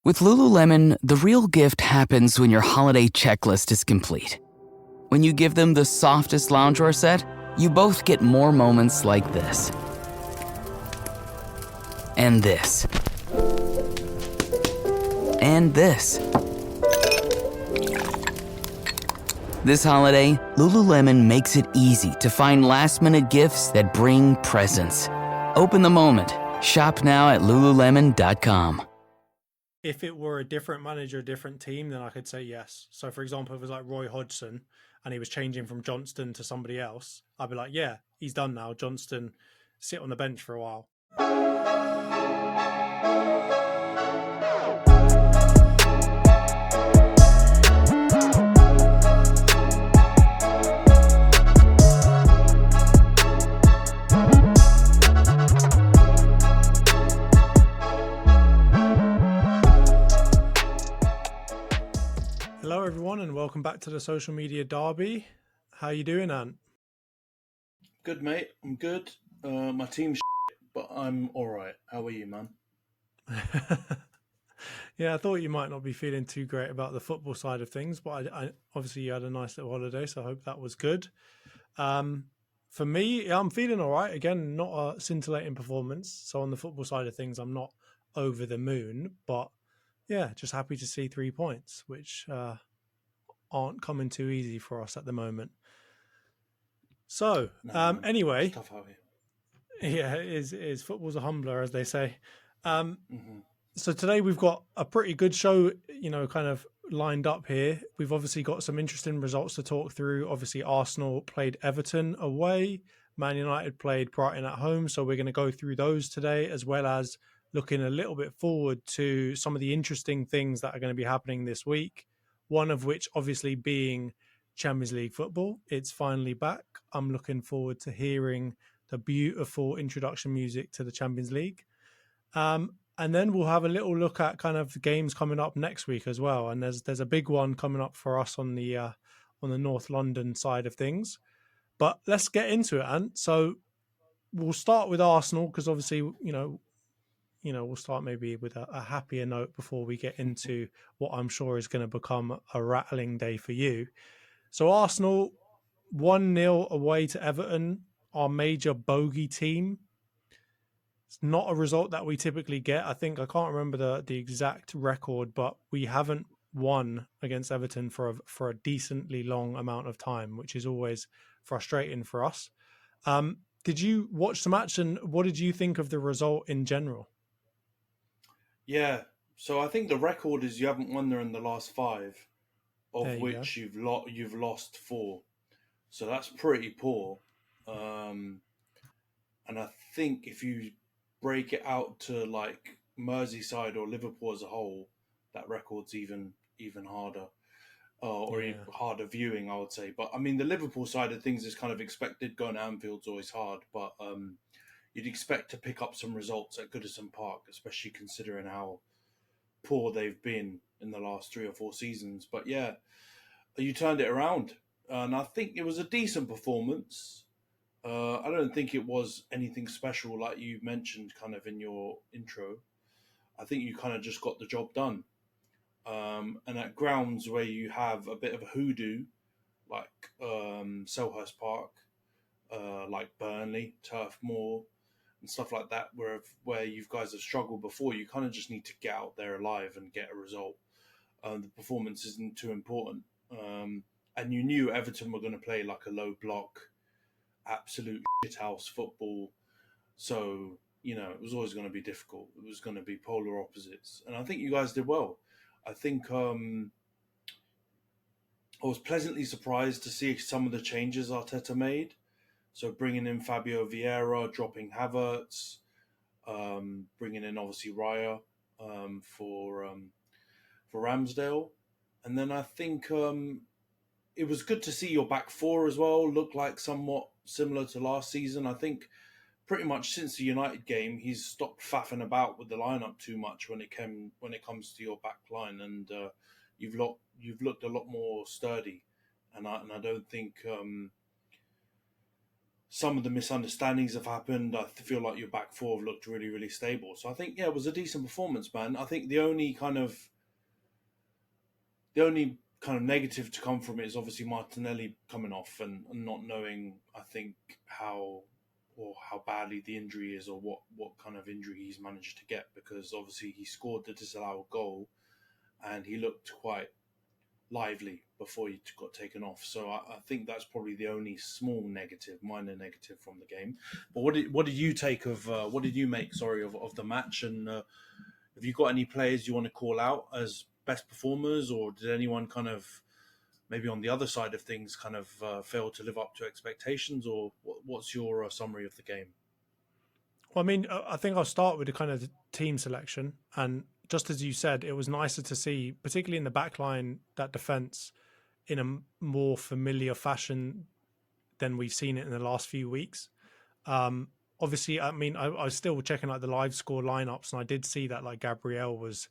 With Lululemon, the real gift happens when your holiday checklist is complete. When you give them the softest loungewear set, you both get more moments like this. And this. And this. This holiday, Lululemon makes it easy to find last-minute gifts that bring presents. Open the moment. Shop now at lululemon.com. If it were a different manager, a different team, then I could say yes. So, for example, if it was like Roy Hodgson and he was changing from Johnston to somebody else, I'd be like, yeah, he's done now. Johnston, sit on the bench for a while. Hello, everyone, and welcome back to the Social Media Derby. How you doing, Ant? Good, mate. I'm good. My team's but I'm all right. How are you, man? Yeah, I thought you might not be feeling too great about the football side of things, but I obviously you had a nice little holiday, so I hope that was good. For me, I'm feeling all right. Again, not a scintillating performance. So on the football side of things, I'm not over the moon, but yeah, just happy to see 3 points, which aren't coming too easy for us at the moment. So, anyway, it's tough out here. Yeah, it is. Football's a humbler, as they say. So today we've got a pretty good show, kind of lined up here. We've obviously got some interesting results to talk through. Obviously, Arsenal played Everton away. Man United played Brighton at home. So we're going to go through those today, as well as looking a little bit forward to some of the interesting things that are going to be happening this week. One of which obviously being Champions League football. It's finally back. I'm looking forward to hearing the beautiful introduction music to the Champions League. And then we'll have a little look at kind of the games coming up next week as well. And there's a big one coming up for us on the North London side of things. But let's get into it, Ant. So we'll start with Arsenal because obviously, we'll start maybe with a happier note before we get into what I'm sure is going to become a rattling day for you. So Arsenal 1-0 away to Everton, our major bogey team. It's not a result that we typically get. I can't remember the exact record, but we haven't won against Everton for a decently long amount of time, which is always frustrating for us. Did you watch the match, and what did you think of the result in general? Yeah, so I think the record is you haven't won there in the last 5, of which you've lost 4. So that's pretty poor. And I think if you break it out to like Merseyside or Liverpool as a whole, that record's even harder, even harder viewing, I would say. But I mean, the Liverpool side of things is kind of expected. Going to Anfield's always hard, but you'd expect to pick up some results at Goodison Park, especially considering how poor they've been in the last 3 or 4 seasons. But yeah, you turned it around, and I think it was a decent performance. I don't think it was anything special like you mentioned kind of in your intro. I think you kind of just got the job done. And at grounds where you have a bit of a hoodoo, like Selhurst Park, like Burnley, Turf Moor, and stuff like that, where you guys have struggled before, you kind of just need to get out there alive and get a result. The performance isn't too important. And you knew Everton were going to play like a low block, absolute shithouse football. So, it was always going to be difficult. It was going to be polar opposites. And I think you guys did well. I think I was pleasantly surprised to see some of the changes Arteta made. So bringing in Fabio Vieira, dropping Havertz, bringing in obviously Raya for Ramsdale. And then I think it was good to see your back 4 as well look like somewhat similar to last season. I think pretty much since the United game, he's stopped faffing about with the lineup too much when it comes to your back line, and you've looked a lot more sturdy. And I don't think some of the misunderstandings have happened. I feel like your back four have looked really, really stable. So I think, yeah, it was a decent performance, man. I think the only kind of negative to come from it is obviously Martinelli coming off and not knowing, I think, how badly the injury is, or what kind of injury he's managed to get, because obviously he scored the disallowed goal and he looked quite lively before he got taken off. So I think that's probably the only minor negative from the game. But what did you take of what did you make? Sorry, of the match, and have you got any players you want to call out as best performers, or did anyone kind of maybe on the other side of things kind of fail to live up to expectations, or what's your summary of the game? Well, I mean, I think I'll start with the kind of team selection. And just as you said, it was nicer to see, particularly in the back line, that defence in a more familiar fashion than we've seen it in the last few weeks. Obviously, I mean, I was still checking like the live score lineups, and I did see that like Gabriel was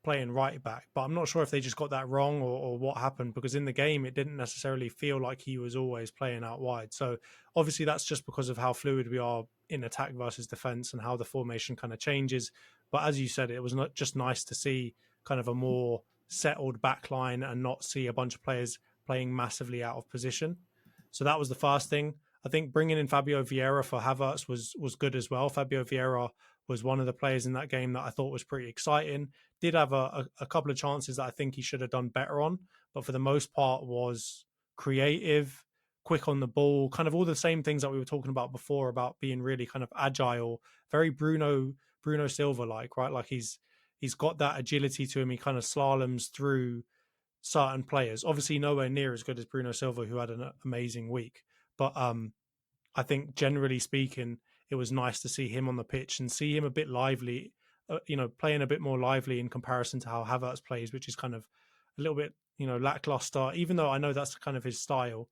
playing right back, but I'm not sure if they just got that wrong or what happened, because in the game it didn't necessarily feel like he was always playing out wide. So obviously that's just because of how fluid we are in attack versus defense and how the formation kind of changes. But as you said, it was not just nice to see kind of a more settled back line and not see a bunch of players playing massively out of position. So that was the first thing. I think bringing in Fabio Vieira for Havertz was good as well. Fabio Vieira was one of the players in that game that I thought was pretty exciting. Did have a couple of chances that I think he should have done better on, but for the most part was creative, quick on the ball, kind of all the same things that we were talking about before about being really kind of agile, very Bruno Silva like, right? Like he's got that agility to him. He kind of slaloms through certain players. Obviously nowhere near as good as Bruno Silva, who had an amazing week. But I think generally speaking, it was nice to see him on the pitch and see him a bit lively, playing a bit more lively in comparison to how Havertz plays, which is kind of a little bit, lackluster, even though I know that's kind of his style.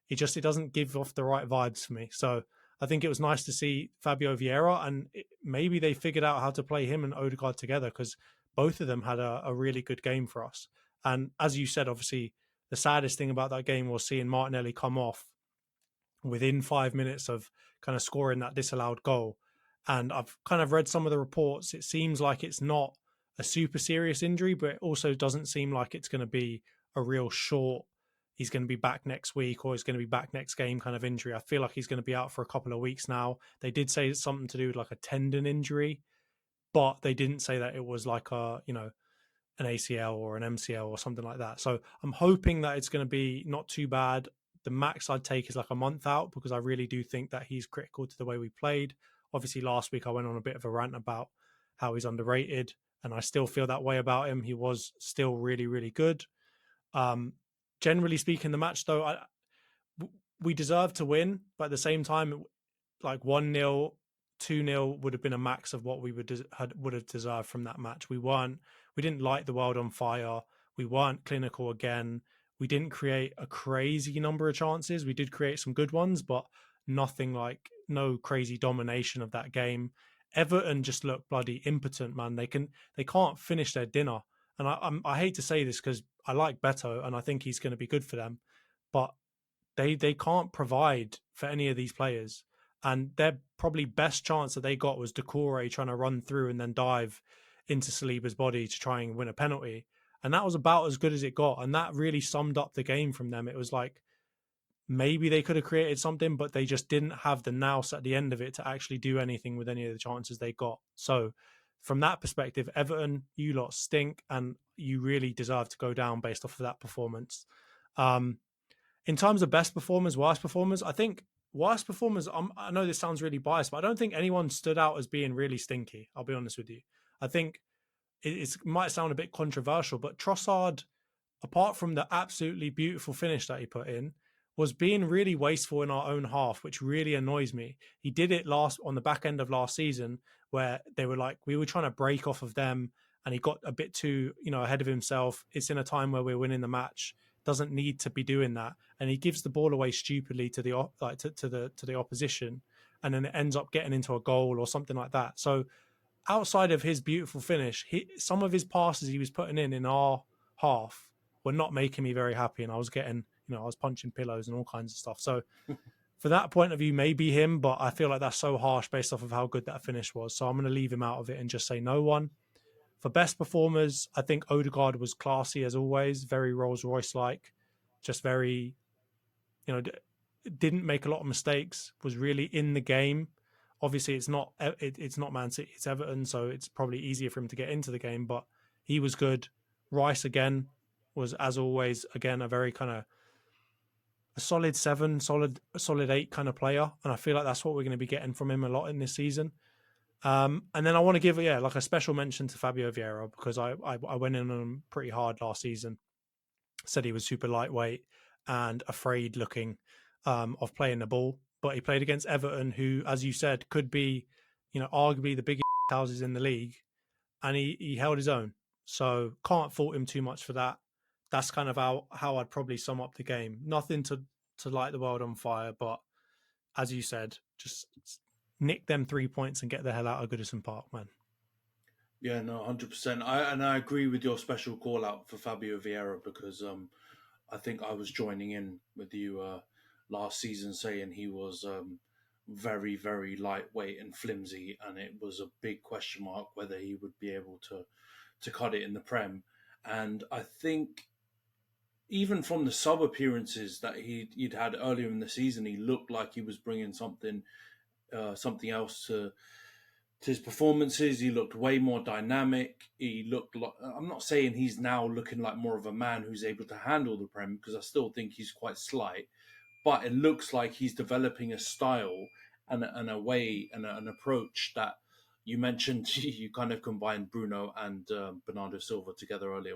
It doesn't give off the right vibes for me. So I think it was nice to see Fabio Vieira, and maybe they figured out how to play him and Odegaard together, because both of them had a really good game for us. And as you said, obviously, the saddest thing about that game was seeing Martinelli come off within 5 minutes of kind of scoring that disallowed goal. And I've kind of read some of the reports. It seems like it's not a super serious injury, but it also doesn't seem like it's going to be a real short, he's going to be back next week or he's going to be back next game kind of injury. I feel like he's going to be out for a couple of weeks now. They did say it's something to do with like a tendon injury, but they didn't say that it was like an ACL or an MCL or something like that. So I'm hoping that it's going to be not too bad. The max I'd take is like a month out, because I really do think that he's critical to the way we played. Obviously, last week I went on a bit of a rant about how he's underrated, and I still feel that way about him. He was still really, really good. Generally speaking, the match, though, we deserved to win, but at the same time, like 1-0, 2-0 would have been a max of what we would have deserved from that match. We didn't light the world on fire. We weren't clinical again. We didn't create a crazy number of chances. We did create some good ones, but nothing like no crazy domination of that game. Everton just look bloody impotent, man. They can't finish their dinner. And I hate to say this because I like Beto and I think he's going to be good for them, but they can't provide for any of these players. And their probably best chance that they got was Doucouré trying to run through and then dive into Saliba's body to try and win a penalty. And that was about as good as it got. And that really summed up the game from them. It was like, maybe they could have created something, but they just didn't have the nous at the end of it to actually do anything with any of the chances they got. So from that perspective, Everton, you lot stink, and you really deserve to go down based off of that performance. In terms of best performers, worst performers, I think worst performers, I know this sounds really biased, but I don't think anyone stood out as being really stinky. I'll be honest with you. I think it might sound a bit controversial, but Trossard, apart from the absolutely beautiful finish that he put in, was being really wasteful in our own half, which really annoys me. He did it on the back end of last season, where they were like, we were trying to break off of them, and he got a bit too, ahead of himself. It's in a time where we're winning the match. Doesn't need to be doing that, and he gives the ball away stupidly to the opposition, and then it ends up getting into a goal or something like that. So outside of his beautiful finish, some of his passes he was putting in our half were not making me very happy, and I was getting, I was punching pillows and all kinds of stuff. So for that point of view, maybe him, but I feel like that's so harsh based off of how good that finish was. So I'm going to leave him out of it and just say no one. For best performers, I think Odegaard was classy as always, very Rolls Royce like, just very, didn't make a lot of mistakes, was really in the game. Obviously, it's not Man City, it's Everton, so it's probably easier for him to get into the game, but he was good. Rice again was, as always, again, a very kind of a solid 7, solid 8 kind of player, and I feel like that's what we're going to be getting from him a lot in this season. And then I want to give like a special mention to Fabio Vieira, because I went in on him pretty hard last season. Said he was super lightweight and afraid looking of playing the ball, but he played against Everton, who, as you said, could be, arguably the biggest houses in the league, and he held his own. So can't fault him too much for that. That's kind of how I'd probably sum up the game. Nothing to light the world on fire, but as you said, just nick them 3 points and get the hell out of Goodison Park, man. Yeah, no, 100%. I agree with your special call out for Fabio Vieira, because I think I was joining in with you last season saying he was very, very lightweight and flimsy, and it was a big question mark whether he would be able to cut it in the Prem. And I think even from the sub appearances that he'd had earlier in the season, he looked like he was bringing something else to his performances. He looked way more dynamic. He looked like, I'm not saying he's now looking like more of a man who's able to handle the Prem, because I still think he's quite slight, but it looks like he's developing a style and a way and an approach that you mentioned. You kind of combined Bruno and Bernardo Silva together earlier.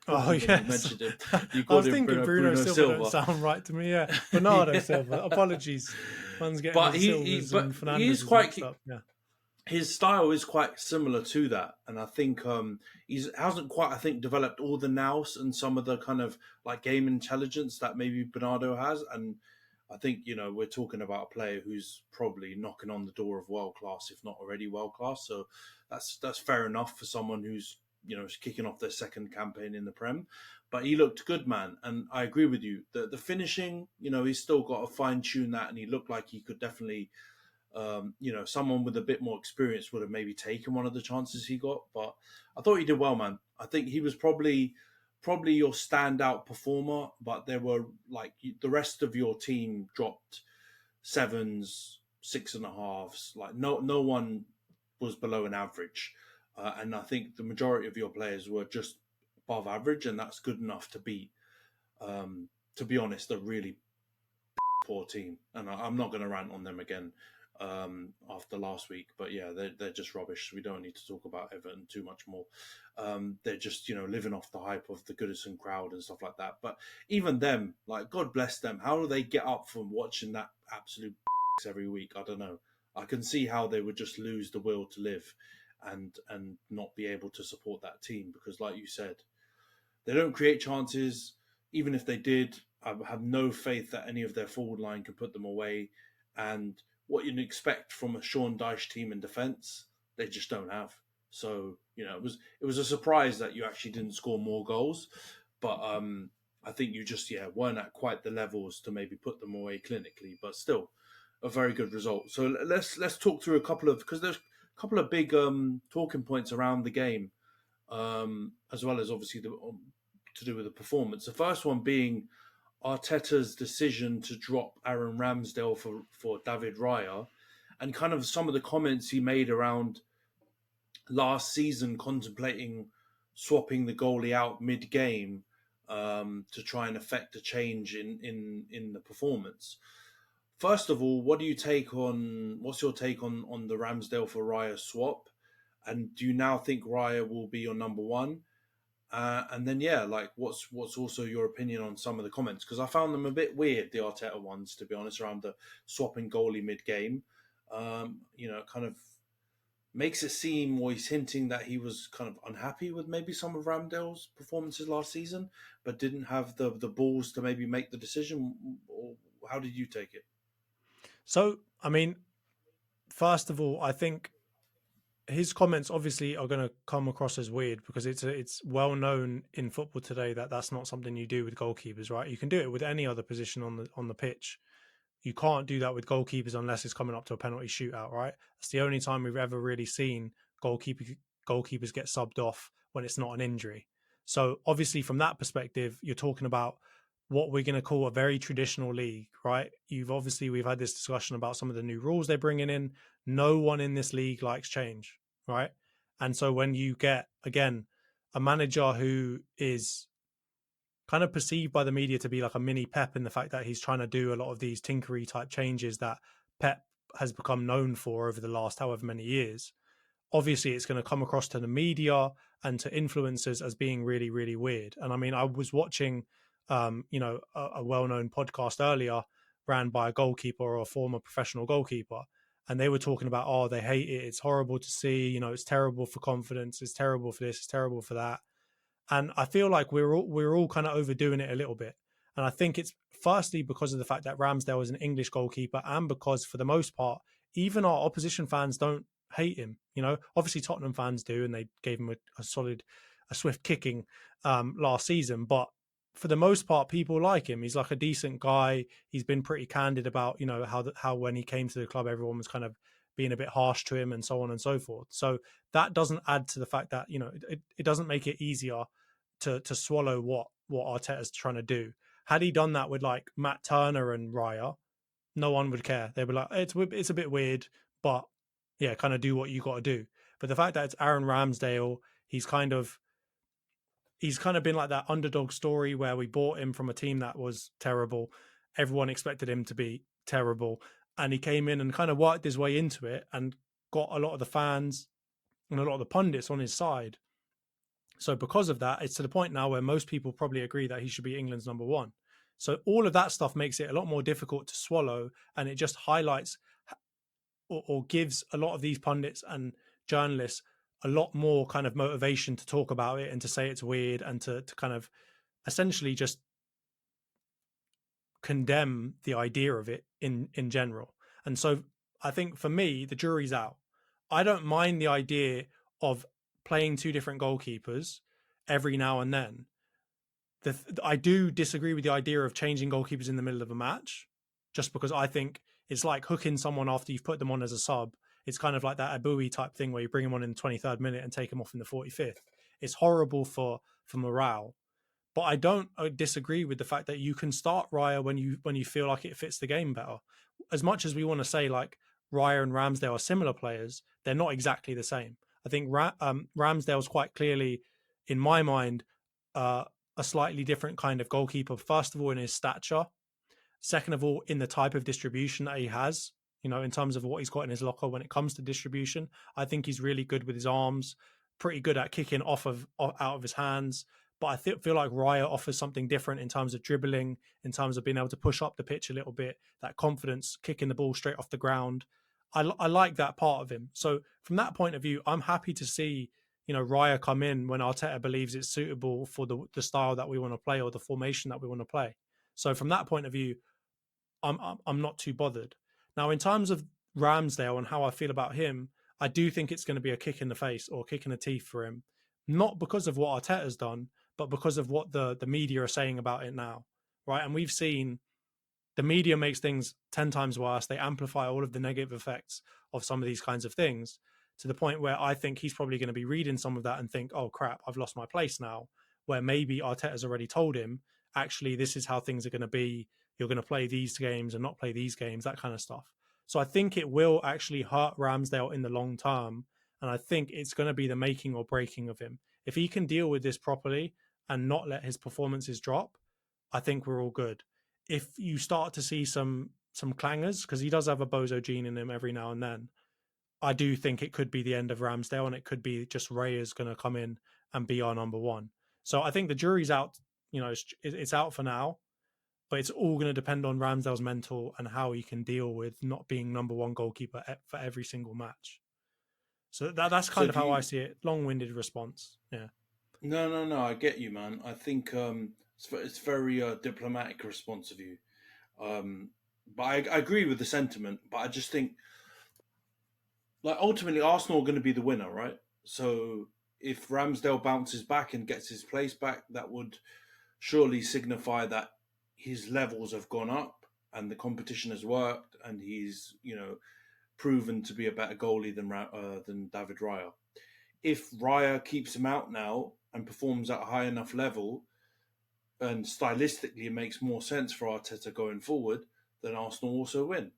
Oh, yes. You mentioned him. You I was him thinking Bruno Silva don't sound right to me. Yeah, Bernardo Silva. Apologies. One's getting but Silvas and Fernandes he's quite mixed up. Yeah. His style is quite similar to that, and I think he hasn't quite, I think, developed all the nous and some of the kind of like game intelligence that maybe Bernardo has. And I think, we're talking about a player who's probably knocking on the door of world class, if not already world class. So that's fair enough for someone who's kicking off their second campaign in the Prem. But he looked good, man, and I agree with you. The finishing, he's still got to fine tune that, and he looked like he could definitely. Someone with a bit more experience would have maybe taken one of the chances he got, but I thought he did well, man. I think he was probably your standout performer, but there were like the rest of your team dropped 7s, 6.5s. Like no one was below an average, and I think the majority of your players were just above average, and that's good enough to beat. To be honest, a really poor team, and I'm not going to rant on them again. After last week, but yeah, they're just rubbish. We don't need to talk about Everton too much more. They're just living off the hype of the Goodison crowd and stuff like that. But even them, like, God bless them. How do they get up from watching that absolute every week? I don't know. I can see how they would just lose the will to live and not be able to support that team, because, like you said, they don't create chances. Even if they did, I have no faith that any of their forward line can put them away. And what you'd expect from a Sean Dyche team in defence, they just don't have. So, it was a surprise that you actually didn't score more goals. But I think you just, weren't at quite the levels to maybe put them away clinically. But still, a very good result. So let's talk through because there's a couple of big talking points around the game, as well as obviously to do with the performance. The first one being Arteta's decision to drop Aaron Ramsdale for David Raya, and kind of some of the comments he made around last season contemplating swapping the goalie out mid-game to try and affect a change in the performance. First of all, what's your take on the Ramsdale for Raya swap? And do you now think Raya will be your number one? And then, what's also your opinion on some of the comments? Because I found them a bit weird, the Arteta ones, to be honest, around the swapping goalie mid-game. Kind of makes it seem, or he's hinting that he was kind of unhappy with maybe some of Ramsdale's performances last season, but didn't have the balls to maybe make the decision. Or how did you take it? So, I mean, first of all, I think his comments obviously are going to come across as weird, because it's well known in football today that that's not something you do with goalkeepers, right? You can do it with any other position on the pitch. You can't do that with goalkeepers unless it's coming up to a penalty shootout, right? It's the only time we've ever really seen goalkeepers get subbed off when it's not an injury. So obviously from that perspective, you're talking about what we're going to call a very traditional league, right? We've had this discussion about some of the new rules they're bringing in. No one in this league likes change, right? And so when you get, again, a manager who is kind of perceived by the media to be like a mini Pep in the fact that he's trying to do a lot of these tinkery type changes that Pep has become known for over the last however many years, obviously it's going to come across to the media and to influencers as being really, really weird. And I mean, I was watching, a well-known podcast earlier ran by a goalkeeper or a former professional goalkeeper. And they were talking about, oh, they hate it. It's horrible to see, it's terrible for confidence. It's terrible for this. It's terrible for that. And I feel like we're all kind of overdoing it a little bit. And I think it's firstly because of the fact that Ramsdale is an English goalkeeper, and because for the most part, even our opposition fans don't hate him. Obviously Tottenham fans do, and they gave him a swift kicking last season. But for the most part, people like him. He's like a decent guy. He's been pretty candid about, how when he came to the club, everyone was kind of being a bit harsh to him and so on and so forth. So that doesn't add to the fact that, it doesn't make it easier to swallow what Arteta's trying to do. Had he done that with like Matt Turner and Raya, no one would care. They'd be like, it's a bit weird, but yeah, kind of do what you got to do. But the fact that it's Aaron Ramsdale, he's kind of been like that underdog story where we bought him from a team that was terrible. Everyone expected him to be terrible. And he came in and kind of worked his way into it and got a lot of the fans and a lot of the pundits on his side. So because of that, it's to the point now where most people probably agree that he should be England's number one. So all of that stuff makes it a lot more difficult to swallow, and it just highlights or gives a lot of these pundits and journalists a lot more kind of motivation to talk about it and to say it's weird and to kind of essentially just condemn the idea of it in general. And so I think for me, the jury's out. I don't mind the idea of playing two different goalkeepers every now and then. I do disagree with the idea of changing goalkeepers in the middle of a match, just because I think it's like hooking someone after you've put them on as a sub. It's kind of like that Abui type thing where you bring him on in the 23rd minute and take him off in the 45th. It's horrible for morale. But I don't disagree with the fact that you can start Raya when you feel like it fits the game better. As much as we want to say like Raya and Ramsdale are similar players, they're not exactly the same. I think Ramsdale's quite clearly, in my mind, a slightly different kind of goalkeeper. First of all, in his stature. Second of all, in the type of distribution that he has, in terms of what he's got in his locker when it comes to distribution. I think he's really good with his arms, pretty good at kicking out of his hands. But I feel like Raya offers something different in terms of dribbling, in terms of being able to push up the pitch a little bit, that confidence, kicking the ball straight off the ground. I like that part of him. So from that point of view, I'm happy to see, Raya come in when Arteta believes it's suitable for the style that we want to play or the formation that we want to play. So from that point of view, I'm not too bothered. Now, in terms of Ramsdale and how I feel about him, I do think it's going to be a kick in the face or a kick in the teeth for him. Not because of what Arteta's done, but because of what the media are saying about it now, right? And we've seen the media makes things 10 times worse. They amplify all of the negative effects of some of these kinds of things to the point where I think he's probably going to be reading some of that and think, oh, crap, I've lost my place now, where maybe Arteta's already told him, actually, this is how things are going to be. You're going to play these games and not play these games, that kind of stuff. So I think it will actually hurt Ramsdale in the long term. And I think it's going to be the making or breaking of him. If he can deal with this properly and not let his performances drop, I think we're all good. If you start to see some clangers, because he does have a bozo gene in him every now and then, I do think it could be the end of Ramsdale, and it could be just Raya's going to come in and be our number one. So I think the jury's out. It's out for now, but it's all going to depend on Ramsdale's mental and how he can deal with not being number one goalkeeper for every single match. So that's kind of how I see it. Long-winded response. Yeah. No. I get you, man. I think it's very diplomatic response of you. But I agree with the sentiment. But I just think, like, ultimately, Arsenal are going to be the winner, right? So if Ramsdale bounces back and gets his place back, that would surely signify that his levels have gone up. and the competition has worked, and he's proven to be a better goalie than David Raya. If Raya keeps him out now and performs at a high enough level, and stylistically it makes more sense for Arteta going forward, then Arsenal also win.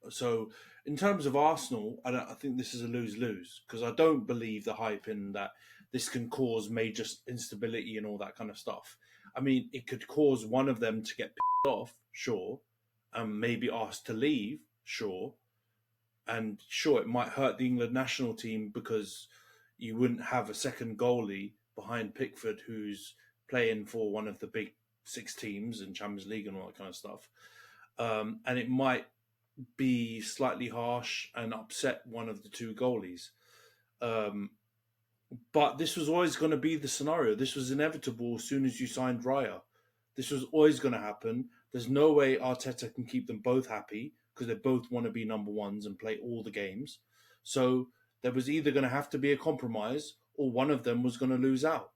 So in terms of Arsenal, I think this is a lose-lose, because I don't believe the hype in that this can cause major instability and all that kind of stuff. I mean, it could cause one of them to get pissed off, sure, and maybe asked to leave, sure. And sure, it might hurt the England national team because you wouldn't have a second goalie behind Pickford who's playing for one of the big 6 teams in Champions League and all that kind of stuff. And it might be slightly harsh and upset one of the 2 goalies. But this was always going to be the scenario. This was inevitable as soon as you signed Raya. This was always going to happen. There's no way Arteta can keep them both happy, because they both want to be number ones and play all the games. So there was either going to have to be a compromise, or one of them was going to lose out.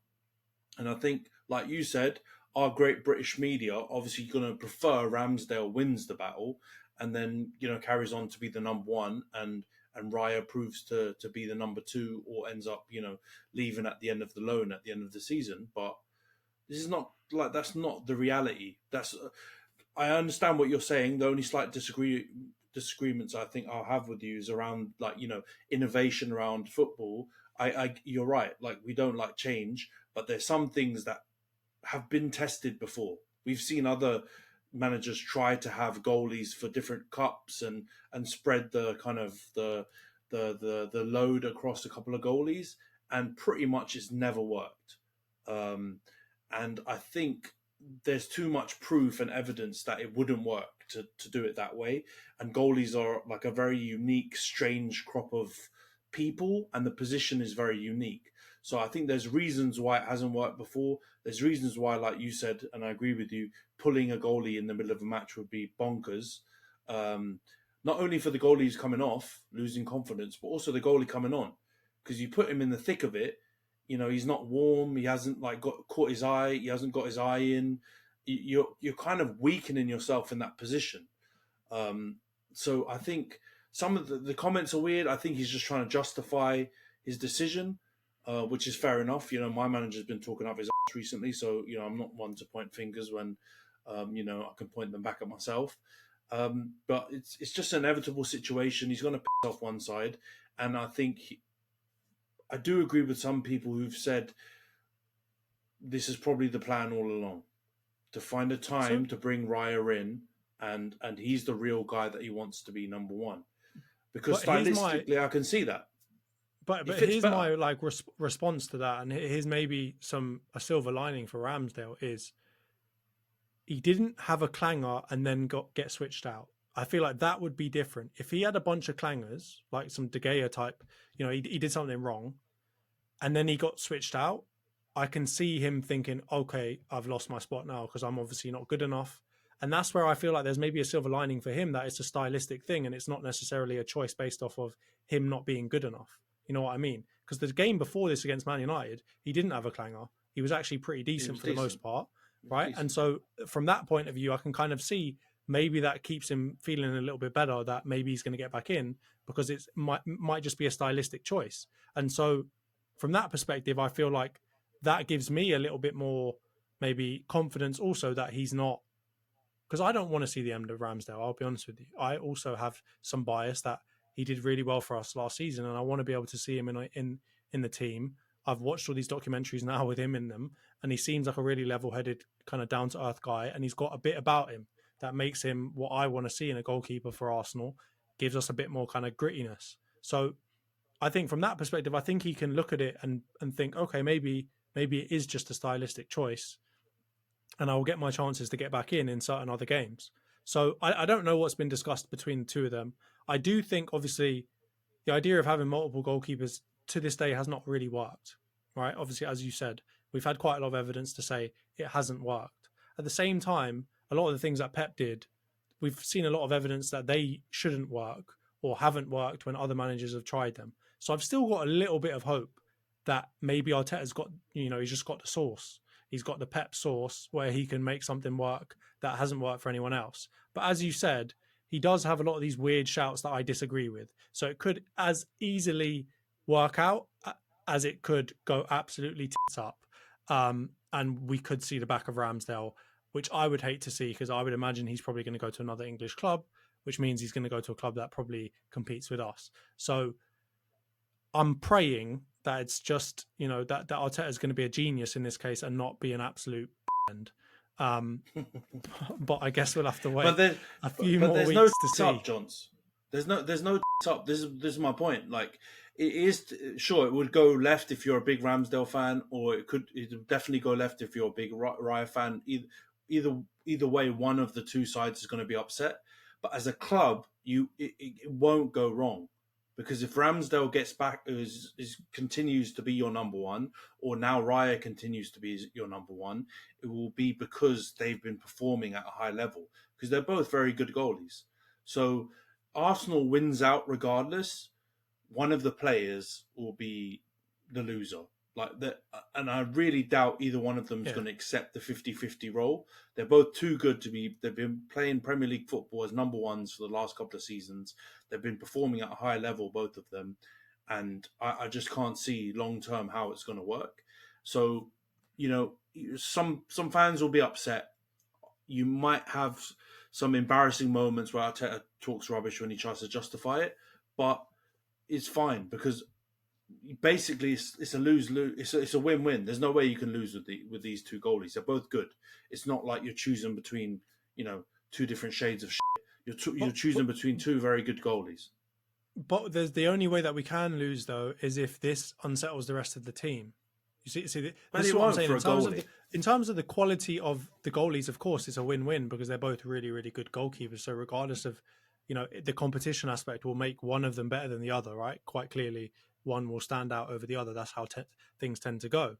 And I think, like you said, our great British media obviously going to prefer Ramsdale wins the battle and then, carries on to be the number 1, and Raya proves to be the number 2, or ends up, leaving at the end of the loan at the end of the season. But this is not that's not the reality. I understand what you're saying. The only slight disagreements I think I'll have with you is around innovation around football. You're right. We don't like change, but there's some things that have been tested before. We've seen other managers try to have goalies for different cups and spread the kind of the load across a couple of goalies, and pretty much it's never worked. And I think there's too much proof and evidence that it wouldn't work to do it that way. And goalies are like a very unique, strange crop of people, and the position is very unique. So I think there's reasons why it hasn't worked before. There's reasons why, like you said, and I agree with you, pulling a goalie in the middle of a match would be bonkers. Not only for the goalie who's coming off, losing confidence, but also the goalie coming on. Because you put him in the thick of it, he's not warm. He hasn't caught his eye. He hasn't got his eye in. You're kind of weakening yourself in that position. So I think some of the comments are weird. I think he's just trying to justify his decision, which is fair enough. My manager's been talking up his ass recently, so I'm not one to point fingers when I can point them back at myself. But it's just an inevitable situation. He's going to piss off one side, and I think I do agree with some people who've said this is probably the plan all along, to find a time to bring Raya in, and he's the real guy that he wants to be number 1. Because stylistically, I can see that. But here's my response to that, and here's maybe a silver lining for Ramsdale is he didn't have a clanger and then get switched out. I feel like that would be different. If he had a bunch of clangers, like some De Gea type, he did something wrong, and then he got switched out, I can see him thinking, okay, I've lost my spot now because I'm obviously not good enough. And that's where I feel like there's maybe a silver lining for him, that it's a stylistic thing and it's not necessarily a choice based off of him not being good enough. You know what I mean? Because the game before this against Man United, he didn't have a clanger. He was actually pretty decent for the most part, right? And so from that point of view, I can kind of see maybe that keeps him feeling a little bit better, that maybe he's going to get back in, because it might just be a stylistic choice. And so from that perspective, I feel like that gives me a little bit more maybe confidence also that he's not, because I don't want to see the end of Ramsdale. I'll be honest with you. I also have some bias that he did really well for us last season, and I want to be able to see him in the team. I've watched all these documentaries now with him in them, and he seems like a really level-headed, kind of down-to-earth guy, and he's got a bit about him that makes him what I want to see in a goalkeeper for Arsenal, gives us a bit more kind of grittiness. So I think from that perspective, I think he can look at it and think, okay, maybe it is just a stylistic choice, and I will get my chances to get back in certain other games. So I don't know what's been discussed between the two of them. I do think, obviously, the idea of having multiple goalkeepers to this day has not really worked, right? Obviously, as you said, we've had quite a lot of evidence to say it hasn't worked. At the same time, a lot of the things that Pep did, we've seen a lot of evidence that they shouldn't work or haven't worked when other managers have tried them. So I've still got a little bit of hope that maybe Arteta's got, he's just got the sauce. He's got the pep sauce where he can make something work that hasn't worked for anyone else. But as you said, he does have a lot of these weird shouts that I disagree with. So it could as easily work out as it could go absolutely tits up. And we could see the back of Ramsdale, which I would hate to see, because I would imagine he's probably going to go to another English club, which means he's going to go to a club that probably competes with us. So I'm praying that it's just, that Arteta is going to be a genius in this case and not be an absolute end. But I guess we'll have to wait a few more weeks to see. Up, Johns. There's no up. This is my point. Like, it is sure it would go left if you're a big Ramsdale fan, or it would definitely go left if you're a big Raya fan. Either way, one of the two sides is going to be upset. But as a club, it won't go wrong, because if Ramsdale gets back, continues to be your number one, or now Raya continues to be your number one, it will be because they've been performing at a high level, because they're both very good goalies. So Arsenal wins out regardless. One of the players will be the loser. And I really doubt either one of them is going to accept the 50-50 role. They're both too good to be. They've been playing Premier League football as number ones for the last couple of seasons. They've been performing at a high level, both of them, and I just can't see long term how it's going to work. So, some fans will be upset. You might have some embarrassing moments where Arteta talks rubbish when he tries to justify it, but it's fine, because basically it's a lose-lose. It's a win-win. There's no way you can lose with these two goalies. They're both good. It's not like you're choosing between two different shades of shit. You're choosing between two very good goalies. But the only way that we can lose, though, is if this unsettles the rest of the team. You see, this is what I'm saying. In terms of the quality of the goalies, of course, it's a win-win, because they're both really, really good goalkeepers. So regardless of, the competition aspect will make one of them better than the other, right? Quite clearly, one will stand out over the other. That's how things tend to go.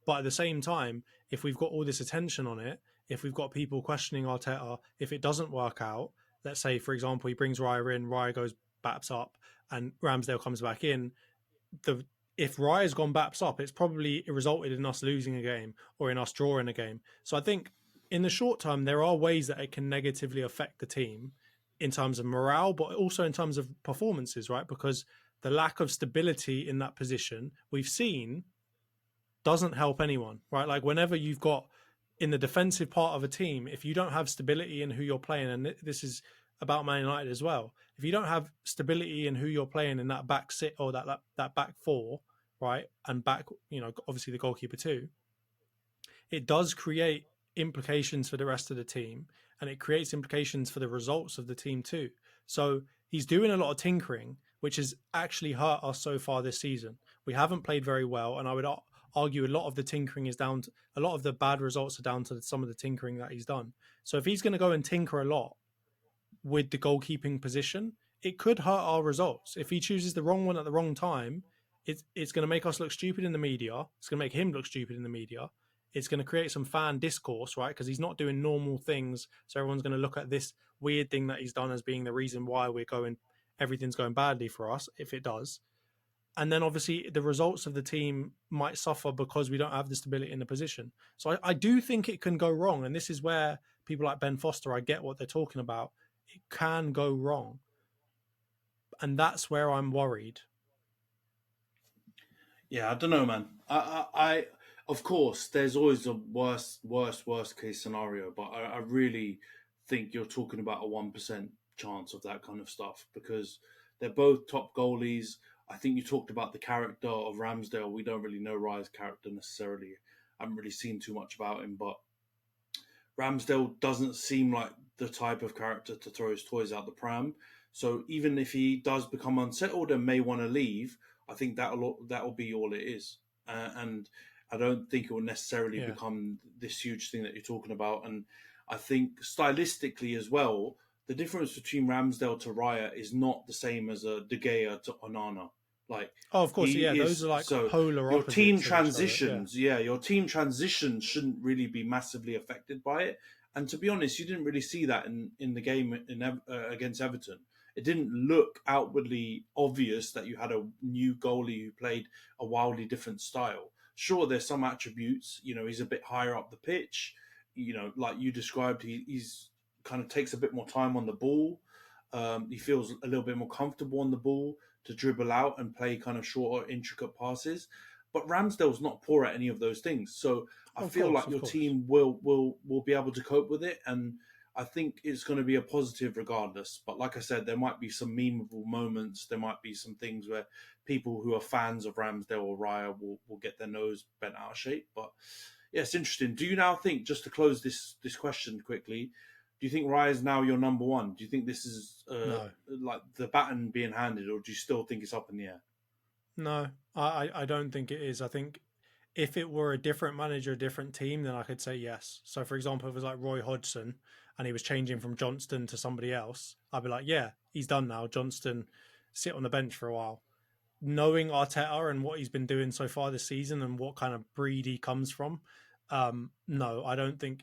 But at the same time, if we've got all this attention on it, if we've got people questioning Arteta, if it doesn't work out, let's say, for example, he brings Raya in, Raya goes baps up, and Ramsdale comes back in, if Raya's gone baps up, it's probably resulted in us losing a game or in us drawing a game. So I think in the short term, there are ways that it can negatively affect the team in terms of morale, but also in terms of performances, right? Because the lack of stability in that position we've seen doesn't help anyone, right? Like, whenever you've got in the defensive part of a team, if you don't have stability in who you're playing, and this is about Man United as well, if you don't have stability in who you're playing in that back sit or that back four, right, and back, obviously the goalkeeper too, it does create implications for the rest of the team, and it creates implications for the results of the team too. So he's doing a lot of tinkering, which has actually hurt us so far this season. We haven't played very well, and I would argue a lot of the tinkering is down to, a lot of the bad results are down to some of the tinkering that he's done. So if he's going to go and tinker a lot with the goalkeeping position, it could hurt our results. If he chooses the wrong one at the wrong time, it's going to make us look stupid in the media. It's going to make him look stupid in the media. It's going to create some fan discourse, right? Because he's not doing normal things. So everyone's going to look at this weird thing that he's done as being the reason why everything's going badly for us, if it does. And then obviously the results of the team might suffer because we don't have the stability in the position. So I do think it can go wrong. And this is where people like Ben Foster, I get what they're talking about. It can go wrong. And that's where I'm worried. Yeah, I don't know, man. I of course, there's always a worst case scenario, but I really think you're talking about a 1% chance of that kind of stuff, because they're both top goalies. I think you talked about the character of Ramsdale. We don't really know Raya's character necessarily. I haven't really seen too much about him, but Ramsdale doesn't seem like the type of character to throw his toys out the pram. So even if he does become unsettled and may want to leave, I think that'll be all it is. And I don't think it will necessarily become this huge thing that you're talking about. And I think stylistically as well, the difference between Ramsdale to Raya is not the same as a De Gea to Onana. Like, of course, those are like polar your opposites. Team transitions, your team transitions shouldn't really be massively affected by it. And to be honest, you didn't really see that in the game against Everton. It didn't look outwardly obvious that you had a new goalie who played a wildly different style. sure, there's some attributes. He's a bit higher up the pitch. Like you described, he's kind of takes a bit more time on the ball. He feels a little bit more comfortable on the ball to dribble out and play kind of shorter, intricate passes. But Ramsdale's not poor at any of those things. So I feel like your team will be able to cope with it. And I think it's going to be a positive regardless. But like I said, there might be some memeable moments. There might be some things where people who are fans of Ramsdale or Raya will get their nose bent out of shape. But yeah, it's interesting. Do you now think, just to close this question quickly, do you think Raya is now your number one? Do you think this is No. like the baton being handed, or do you still think it's up in the air? No, I don't think it is. I think if it were a different manager, a different team, then I could say yes. So, for example, if it was like Roy Hodgson and he was changing from Johnston to somebody else, I'd be like, yeah, he's done now. Johnston, sit on the bench for a while. Knowing Arteta and what he's been doing so far this season and what kind of breed he comes from, no, I don't think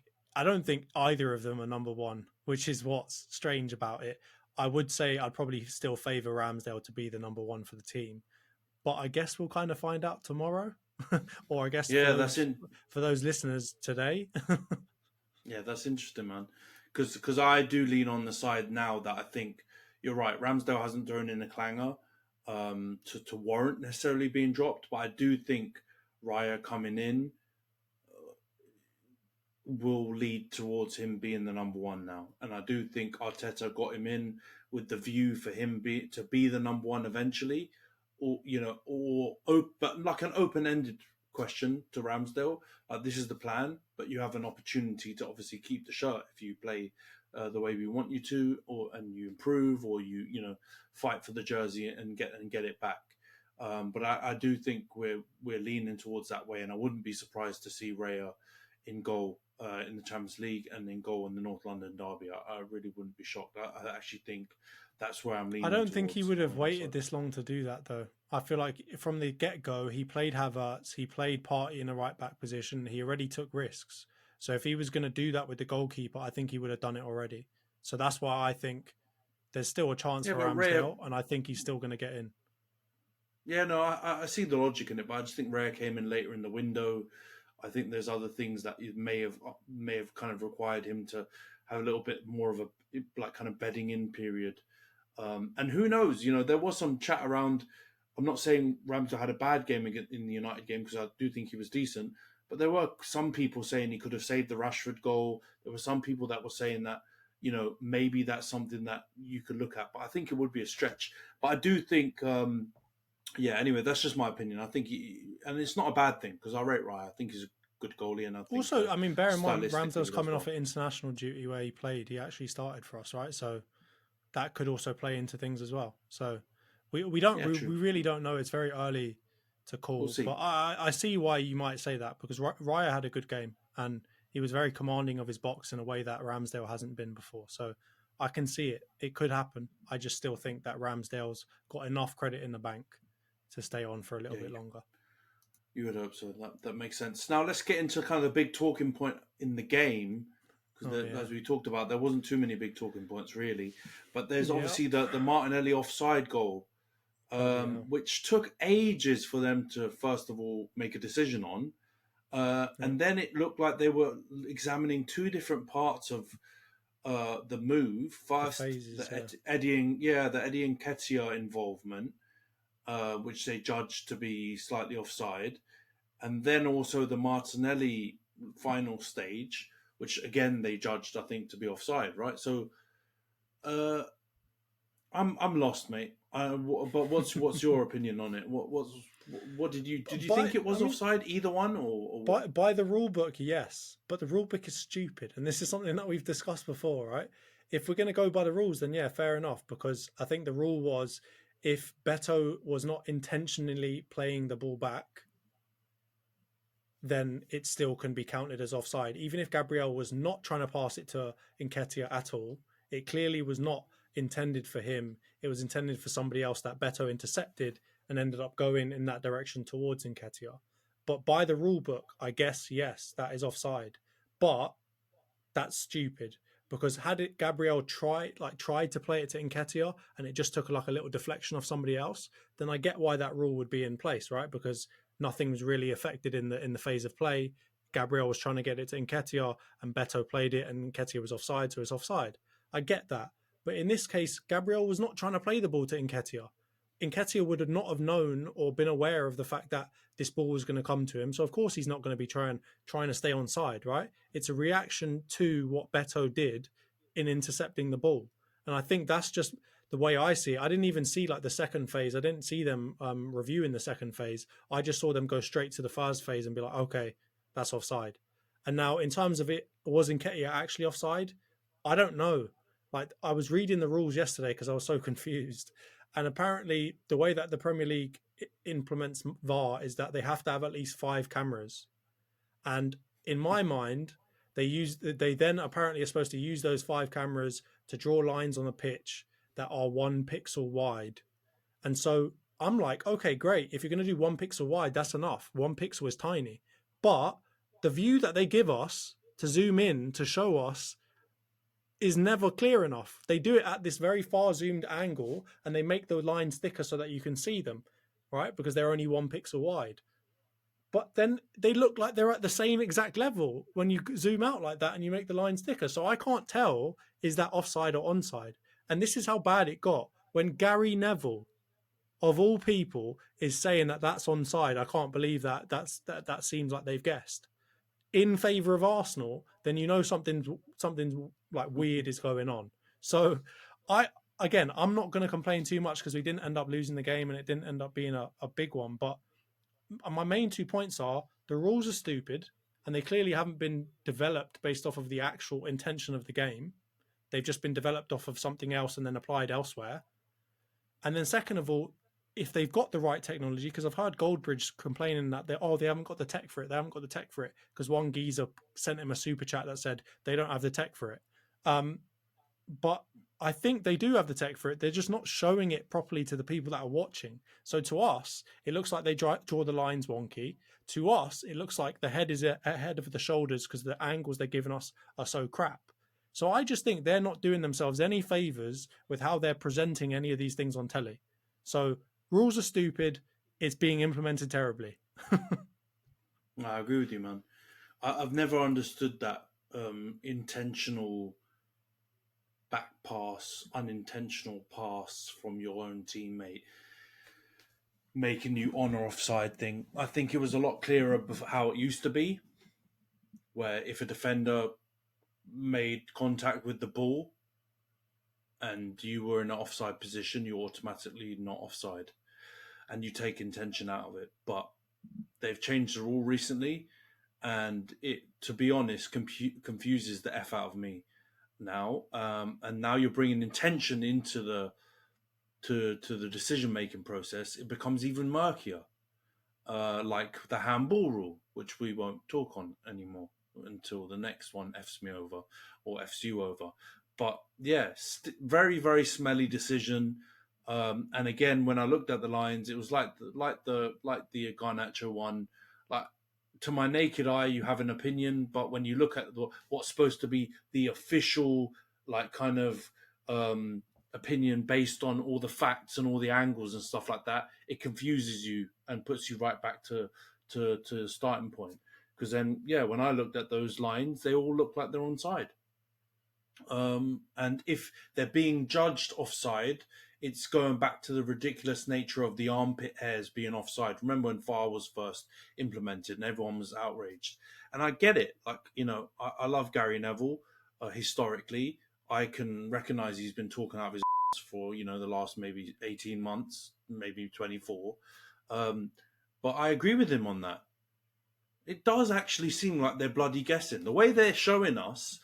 either of them are number one, which is what's strange about it. I would say I'd probably still favour Ramsdale to be the number one for the team. But I guess we'll kind of find out tomorrow. Or I guess for those listeners today. Yeah, that's interesting, man. Because I do lean on the side now that I think you're right. Ramsdale hasn't thrown in a clanger to warrant necessarily being dropped. But I do think Raya coming in will lead towards him being the number one now. And I do think Arteta got him in with the view for him to be the number one eventually. But like an open-ended question to Ramsdale. This is the plan, but you have an opportunity to obviously keep the shirt if you play the way we want you to, and you improve, or you fight for the jersey and get it back. But I do think we're leaning towards that way, and I wouldn't be surprised to see Raya in goal in the Champions League and in goal in the North London derby. I really wouldn't be shocked. I actually think that's where I'm leaning. I don't think he would have waited this long to do that, though. I feel like from the get-go, he played Havertz, he played Partey in a right-back position. He already took risks. So if he was going to do that with the goalkeeper, I think he would have done it already. So that's why I think there's still a chance for Ramsdale, and I think he's still going to get in. Yeah, no, I see the logic in it, but I just think Raya came in later in the window. I think there's other things that may have kind of required him to have a little bit more of a kind of bedding in period. And who knows? There was some chat around. I'm not saying Ramsdale had a bad game in the United game, because I do think he was decent. But there were some people saying he could have saved the Rashford goal. There were some people that were saying that maybe that's something that you could look at. But I think it would be a stretch. But I do think. Anyway, that's just my opinion. I think and it's not a bad thing, because I rate Raya. I think he's a good goalie, and I think also, I mean, bear in mind, Ramsdale's coming off at international duty where he played. He actually started for us, right? So that could also play into things as well. So we really don't know. It's very early to call. We'll see. But I see why you might say that, because Raya had a good game and he was very commanding of his box in a way that Ramsdale hasn't been before. So I can see it. It could happen. I just still think that Ramsdale's got enough credit in the bank to stay on for a little bit longer. You would hope so. That makes sense. Now let's get into kind of the big talking point in the game, because as we talked about, there wasn't too many big talking points really. But there's obviously the Martinelli offside goal, which took ages for them to first of all make a decision on, and then it looked like they were examining two different parts of the move. First, the Eddie Nketiah involvement, which they judged to be slightly offside, and then also the Martinelli final stage, which again they judged, I think, to be offside. Right, so I'm lost, mate. But what's your opinion on it? What did you think it was offside? Either one, or by the rule book, yes, but the rule book is stupid, and this is something that we've discussed before, right? If we're going to go by the rules, then yeah, fair enough, because I think the rule was, if Beto was not intentionally playing the ball back, then it still can be counted as offside. Even if Gabriel was not trying to pass it to Nketiah at all, it clearly was not intended for him. It was intended for somebody else that Beto intercepted and ended up going in that direction towards Nketiah. But by the rule book, I guess, yes, that is offside. But that's stupid. Because had it Gabriel tried to play it to Nketiah and it just took like a little deflection of somebody else, then I get why that rule would be in place, right? Because nothing was really affected in the phase of play. Gabriel was trying to get it to Nketiah, and Beto played it, and Nketiah was offside, so it's offside. I get that, but in this case, Gabriel was not trying to play the ball to Nketiah. Nketiah would have not have known or been aware of the fact that this ball was going to come to him. So of course he's not going to be trying to stay on side, right? It's a reaction to what Beto did in intercepting the ball. And I think that's just the way I see it. I didn't even see like the second phase. I didn't see them reviewing the second phase. I just saw them go straight to the first phase and be like, okay, that's offside. And now in terms of it, was Nketiah actually offside? I don't know. Like I was reading the rules yesterday because I was so confused. And apparently, the way that the Premier League implements VAR is that they have to have at least 5 cameras. And in my mind, they then apparently are supposed to use those 5 cameras to draw lines on the pitch that are 1 pixel wide. And so I'm like, okay, great. If you're going to do 1 pixel wide, that's enough. 1 pixel is tiny. But the view that they give us to zoom in to show us is never clear enough. They do it at this very far zoomed angle and they make the lines thicker so that you can see them, right? Because they're only 1 pixel wide. But then they look like they're at the same exact level when you zoom out like that and you make the lines thicker. So I can't tell, is that offside or onside? And this is how bad it got. When Gary Neville, of all people, is saying that that's onside, I can't believe that seems like they've guessed in favour of Arsenal, then you know something's like weird is going on. So I'm not going to complain too much because we didn't end up losing the game and it didn't end up being a big one. But my main 2 points are the rules are stupid and they clearly haven't been developed based off of the actual intention of the game. They've just been developed off of something else and then applied elsewhere. And then second of all, if they've got the right technology, because I've heard Goldbridge complaining that they haven't got the tech for it. They haven't got the tech for it because one geezer sent him a super chat that said they don't have the tech for it. But I think they do have the tech for it. They're just not showing it properly to the people that are watching. So to us, it looks like they draw the lines wonky. To us, it looks like the head is ahead of the shoulders because the angles they're giving us are so crap. So I just think they're not doing themselves any favors with how they're presenting any of these things on telly. So rules are stupid. It's being implemented terribly. I agree with you, man. I've never understood that intentional back pass, unintentional pass from your own teammate making you on or offside thing. I think it was a lot clearer how it used to be, where if a defender made contact with the ball and you were in an offside position, you're automatically not offside and you take intention out of it. But they've changed the rule recently and it, to be honest, confuses the F out of me now. And now you're bringing intention into the decision-making process. It becomes even murkier, like the handball rule, which we won't talk on anymore until the next one F's me over or F's you over. But yeah, very, very smelly decision. And again, when I looked at the lines, it was like the Garnacho one. Like, to my naked eye, you have an opinion, but when you look at what's supposed to be the official, like, kind of opinion based on all the facts and all the angles and stuff like that, it confuses you and puts you right back to the starting point. Because then, yeah, when I looked at those lines, they all look like they're onside. And if they're being judged offside, it's going back to the ridiculous nature of the armpit hairs being offside. Remember when VAR was first implemented and everyone was outraged? And I get it. Like, you know, I love Gary Neville. Historically, I can recognize he's been talking out of his ass for, you know, the last maybe 18 months, maybe 24. But I agree with him on that. It does actually seem like they're bloody guessing. The way they're showing us,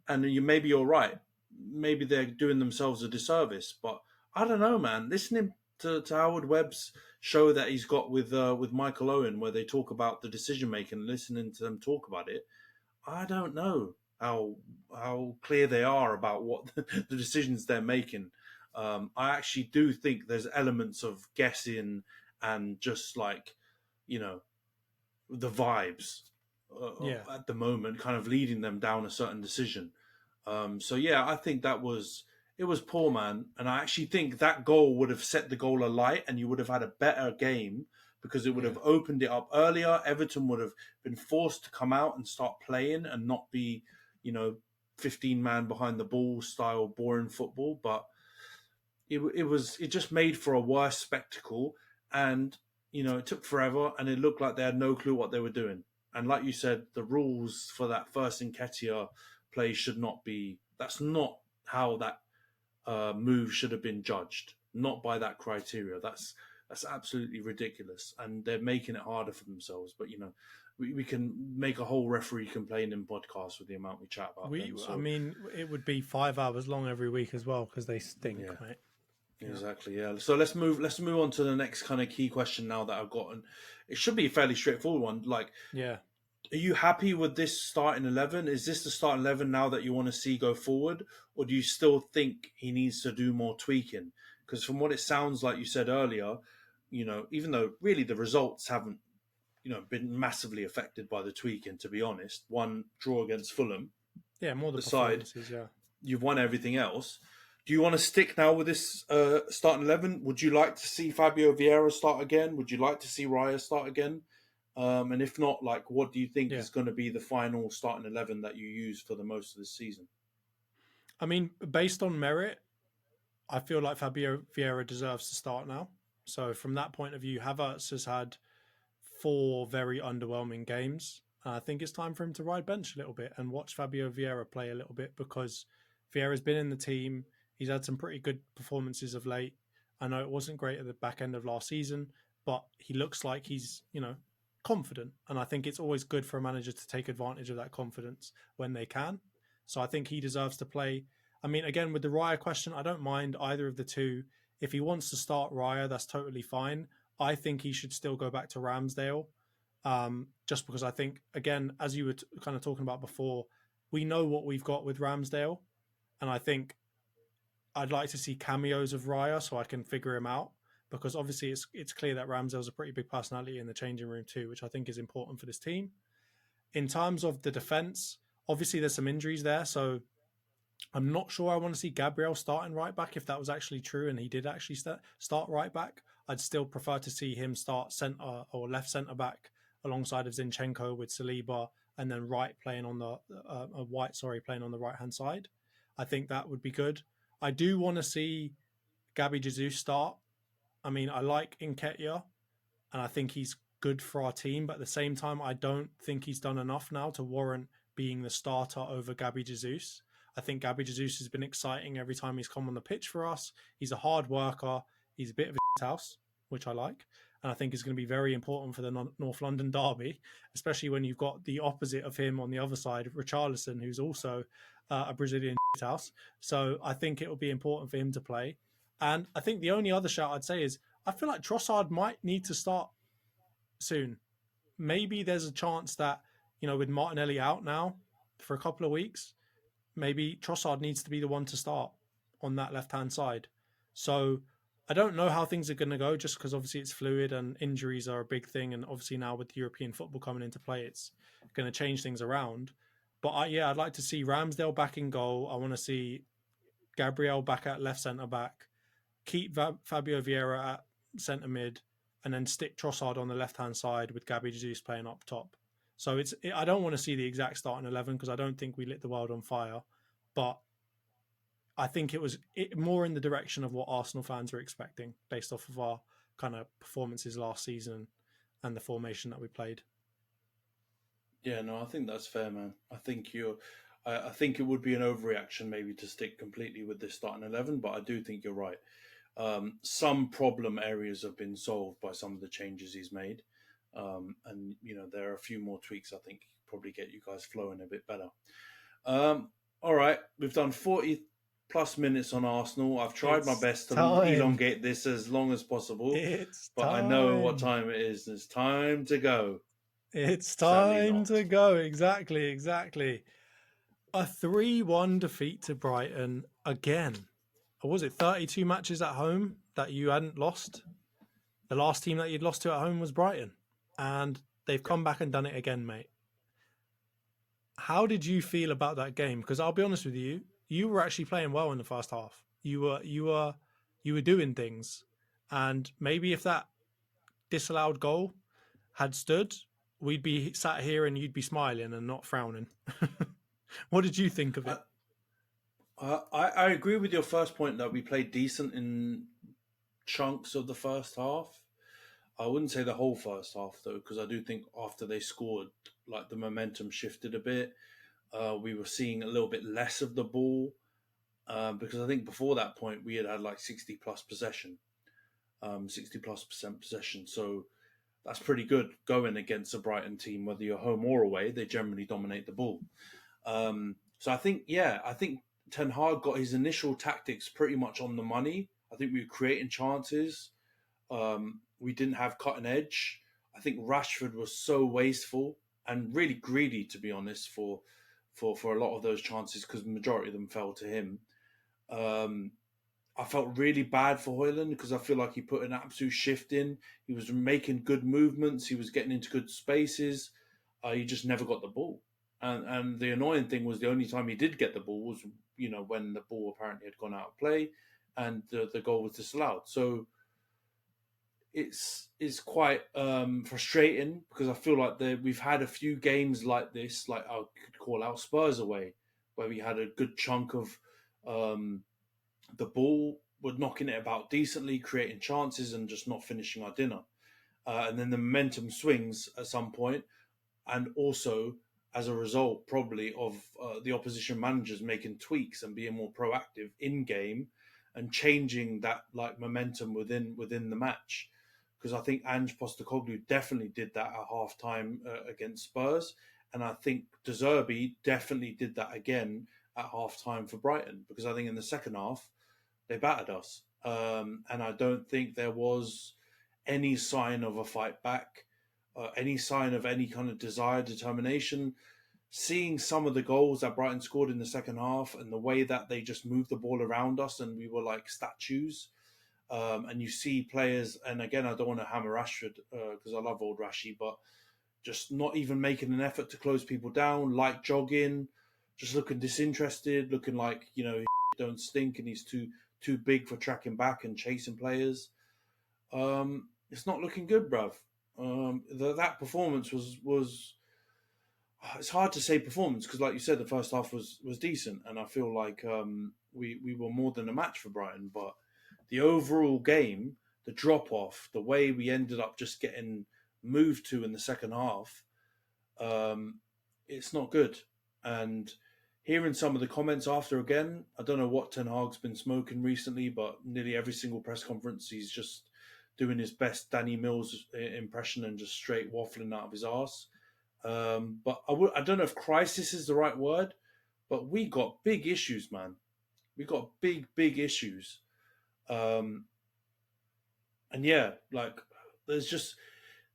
and maybe you're right, maybe they're doing themselves a disservice, but I don't know, man. Listening to Howard Webb's show that he's got with Michael Owen, where they talk about the decision making, listening to them talk about it, I don't know how clear they are about what the decisions they're making. I actually do think there's elements of guessing and just like, you know, the vibes at the moment, kind of leading them down a certain decision. So yeah, I think it was poor, man. And I actually think that goal would have set the goal alight and you would have had a better game because it would have opened it up earlier. Everton would have been forced to come out and start playing and not be, 15 man behind the ball style boring football. But it just made for a worse spectacle, and it took forever, and it looked like they had no clue what they were doing. And like you said, the rules for that first Nketiah play should not be. That's not how that move should have been judged. Not by that criteria. That's absolutely ridiculous, and they're making it harder for themselves. But we can make a whole referee complaining podcast with the amount we chat about them. So, I mean, it would be 5 hours long every week as well because they stink, mate. Exactly, yeah. So let's move on to the next kind of key question now that I've gotten. It should be a fairly straightforward one. Like, are you happy with this starting 11? Is this the starting 11 now that you want to see go forward? Or do you still think he needs to do more tweaking? Because from what it sounds like you said earlier, even though really the results haven't, been massively affected by the tweaking, to be honest. One draw against Fulham. Yeah, more the performances, you've won everything else. Do you want to stick now with this starting 11? Would you like to see Fabio Vieira start again? Would you like to see Raya start again? And if not, what do you think is going to be the final starting 11 that you use for the most of the season? I mean, based on merit, I feel like Fabio Vieira deserves to start now. So from that point of view, Havertz has had 4 very underwhelming games. I think it's time for him to ride bench a little bit and watch Fabio Vieira play a little bit, because Vieira's been in the team. He's had some pretty good performances of late. I know it wasn't great at the back end of last season, but he looks like he's, confident. And I think it's always good for a manager to take advantage of that confidence when they can. So I think he deserves to play. I mean, again, with the Raya question, I don't mind either of the two. If he wants to start Raya, that's totally fine. I think he should still go back to Ramsdale, just because I think, again, as you were kind of talking about before, we know what we've got with Ramsdale. And I think I'd like to see cameos of Raya so I can figure him out, because obviously it's clear that Ramsdale's a pretty big personality in the changing room too, which I think is important for this team. In terms of the defence, obviously there's some injuries there, so I'm not sure I want to see Gabriel starting right back. If that was actually true and he did actually start right back, I'd still prefer to see him start centre or left centre back alongside of Zinchenko with Saliba, and then White playing on the right hand side. I think that would be good. I do want to see Gabby Jesus start. I mean, I like Nketiah, and I think he's good for our team, but at the same time, I don't think he's done enough now to warrant being the starter over Gabby Jesus. I think Gabby Jesus has been exciting every time he's come on the pitch for us. He's a hard worker. He's a bit of a house, which I like. And I think is going to be very important for the North London derby, especially when you've got the opposite of him on the other side, Richarlison, who's also a Brazilian house. So I think it will be important for him to play. And I think the only other shout I'd say is I feel like Trossard might need to start soon. Maybe there's a chance that, with Martinelli out now for a couple of weeks, maybe Trossard needs to be the one to start on that left-hand side. So I don't know how things are going to go, just because obviously it's fluid and injuries are a big thing. And obviously now with European football coming into play, it's going to change things around. But I'd like to see Ramsdale back in goal. I want to see Gabriel back at left centre-back, keep Fabio Vieira at centre mid, and then stick Trossard on the left-hand side with Gabby Jesus playing up top. So I don't want to see the exact starting 11 because I don't think we lit the world on fire. But I think it was more in the direction of what Arsenal fans were expecting based off of our kind of performances last season and the formation that we played. Yeah, no, I think that's fair, man. I think it would be an overreaction maybe to stick completely with this starting 11, but I do think you're right. Some problem areas have been solved by some of the changes he's made. And, there are a few more tweaks I think probably get you guys flowing a bit better. All right, we've done 40 plus minutes on Arsenal. I've tried my best to elongate this as long as possible. I know what time it is. It's time to go. It's time to go. Exactly. A 3-1 defeat to Brighton again. Or was it 32 matches at home that you hadn't lost? The last team that you'd lost to at home was Brighton. And they've come back and done it again, mate. How did you feel about that game? Because I'll be honest with you, you were actually playing well in the first half. You were doing things. And maybe if that disallowed goal had stood, we'd be sat here and you'd be smiling and not frowning. What did you think of it? I agree with your first point that we played decent in chunks of the first half. I wouldn't say the whole first half though, because I do think after they scored, like the momentum shifted a bit. We were seeing a little bit less of the ball because I think before that point we had like 60 plus possession, 60+% possession. So that's pretty good going against a Brighton team, whether you're home or away. They generally dominate the ball. So I think Ten Hag got his initial tactics pretty much on the money. I think we were creating chances. We didn't have cutting edge. I think Rashford was so wasteful and really greedy, to be honest, for a lot of those chances because the majority of them fell to him. I felt really bad for Højlund because I feel like he put an absolute shift in. He was making good movements. He was getting into good spaces. He just never got the ball. And the annoying thing was the only time he did get the ball was, when the ball apparently had gone out of play and the goal was disallowed. So it's quite frustrating because I feel like we've had a few games like this, like I could call out Spurs away, where we had a good chunk of the ball, we're knocking it about decently, creating chances and just not finishing our dinner. And then the momentum swings at some point, and also as a result probably of the opposition managers making tweaks and being more proactive in game and changing that like momentum within the match. Because I think Ange Postecoglou definitely did that at half time against Spurs, and I think De Zerbi definitely did that again at half time for Brighton, because I think in the second half they battered us, and I don't think there was any sign of a fight back, any sign of any kind of desire, determination. Seeing some of the goals that Brighton scored in the second half and the way that they just moved the ball around us and we were like statues, and you see players, and again, I don't want to hammer Rashford because I love old Rashi, but just not even making an effort to close people down, like jogging, just looking disinterested, looking like, he don't stink and he's too big for tracking back and chasing players. It's not looking good, bruv. That performance was it's hard to say performance because, like you said, the first half was decent, and I feel like we were more than a match for Brighton. But the overall game, the drop off, the way we ended up just getting moved to in the second half, it's not good. And hearing some of the comments after, again, I don't know what Ten Hag's been smoking recently, but nearly every single press conference he's just doing his best Danny Mills impression and just straight waffling out of his arse. But I don't know if crisis is the right word, but we got big issues, man. We got big issues. And yeah, like there's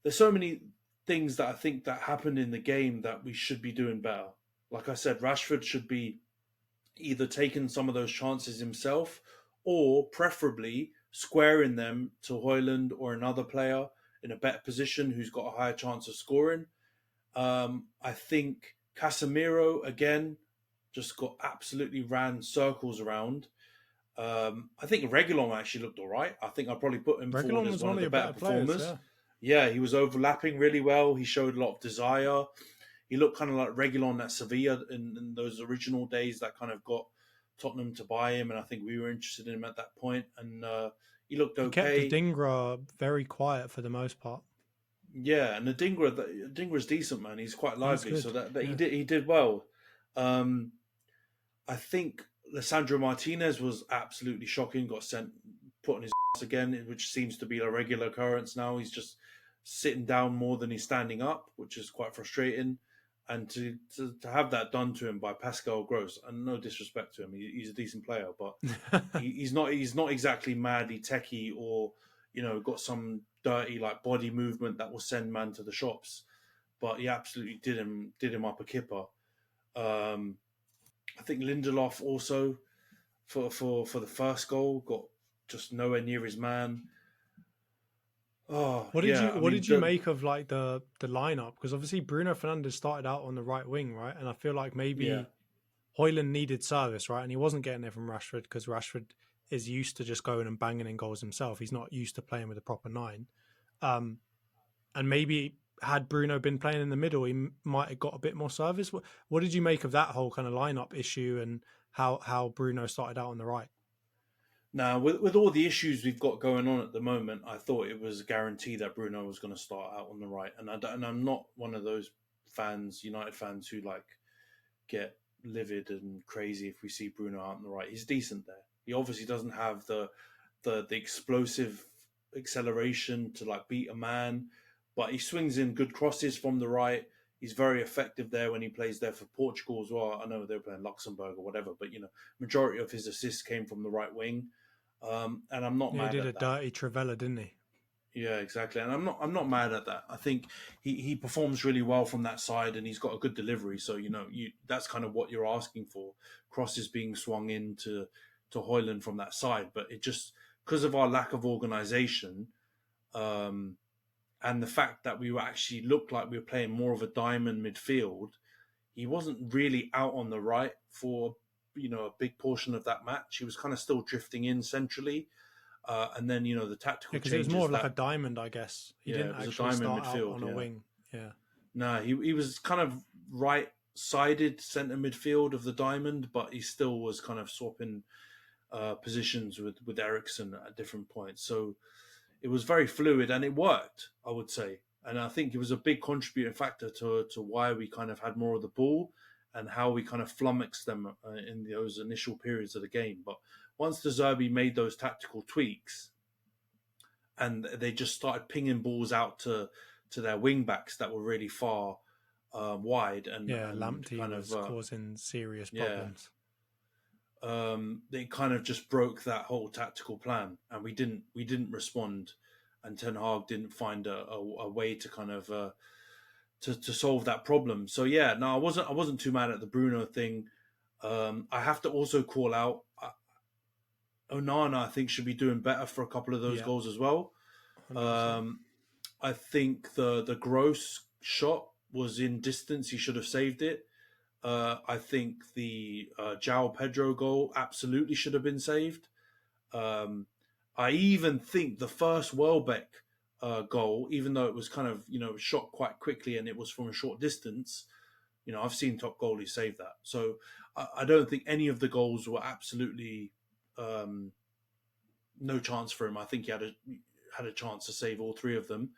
so many things that I think that happened in the game that we should be doing better. Like I said, Rashford should be either taking some of those chances himself or preferably squaring them to Højlund or another player in a better position who's got a higher chance of scoring. I think Casemiro, again, just got absolutely ran circles around. I think Reguilon actually looked all right. I think I'd probably put him forward as one of the better performers. Players, yeah, he was overlapping really well. He showed a lot of desire. He looked kind of like Reguilon at Sevilla in those original days that kind of got Tottenham to buy him, and I think we were interested in him at that point. And he looked okay. He kept the Dingra very quiet for the most part. Yeah, and the Dingra's decent, man. He's quite lively, so that yeah. he did well. I think Lisandro Martinez was absolutely shocking. Got put on his ass again, which seems to be a regular occurrence now. He's just sitting down more than he's standing up, which is quite frustrating. And to have that done to him by Pascal Gross, and no disrespect to him, he's a decent player, but he's not exactly madly techie or got some dirty like body movement that will send man to the shops. But he absolutely did him up a kipper. I think Lindelof also for the first goal got just nowhere near his man. Oh, what did you make of like the lineup? Because obviously Bruno Fernandes started out on the right wing, right? And I feel like maybe Højlund needed service, right? And he wasn't getting it from Rashford because Rashford is used to just going and banging in goals himself. He's not used to playing with a proper nine. And maybe had Bruno been playing in the middle, he might have got a bit more service. What did you make of that whole kind of lineup issue and how Bruno started out on the right? Now, with all the issues we've got going on at the moment, I thought it was a guarantee that Bruno was going to start out on the right. And I'm not one of those fans, United fans, who like get livid and crazy if we see Bruno out on the right. He's decent there. He obviously doesn't have the explosive acceleration to like beat a man, but he swings in good crosses from the right. He's very effective there when he plays there for Portugal as well. I know they were playing Luxembourg or whatever, but majority of his assists came from the right wing, and I'm not Yeah, mad he did at a that. dirty Trivella, didn't he? Yeah, exactly, and I'm not mad at that. I think he performs really well from that side, and he's got a good delivery. So that's kind of what you're asking for. Crosses being swung into to Højlund from that side, but it just because of our lack of organisation, and the fact that we were actually looked like we were playing more of a diamond midfield, he wasn't really out on the right for a big portion of that match. He was kind of still drifting in centrally. And then the tactical Because it was changes more of like a that diamond, I guess. He yeah, didn't it was a actually diamond start out midfield. on a Yeah, wing. Yeah. no, he was kind of right-sided centre midfield of the diamond, but he still was kind of swapping positions with Ericsson at different points. So it was very fluid and it worked, I would say. And I think it was a big contributing factor to why we kind of had more of the ball and how we kind of flummoxed them in those initial periods of the game. But once De Zerbi made those tactical tweaks and they just started pinging balls out to their wing backs that were really far wide and Lamptey kind was of causing serious yeah, problems. they kind of just broke that whole tactical plan, and we didn't respond, and Ten Hag didn't find a way to kind of to solve that problem. So yeah, no, I wasn't too mad at the Bruno thing. I have to also call out Onana. I think should be doing better for a couple of those Yeah, goals as well. 100%. I think the Gross shot was in distance. He should have saved it. I think the João Pedro goal absolutely should have been saved. I even think the first Welbeck goal, even though it was kind of shot quite quickly and it was from a short distance, I've seen top goalies save that. So I don't think any of the goals were absolutely no chance for him. I think he had a chance to save all three of them.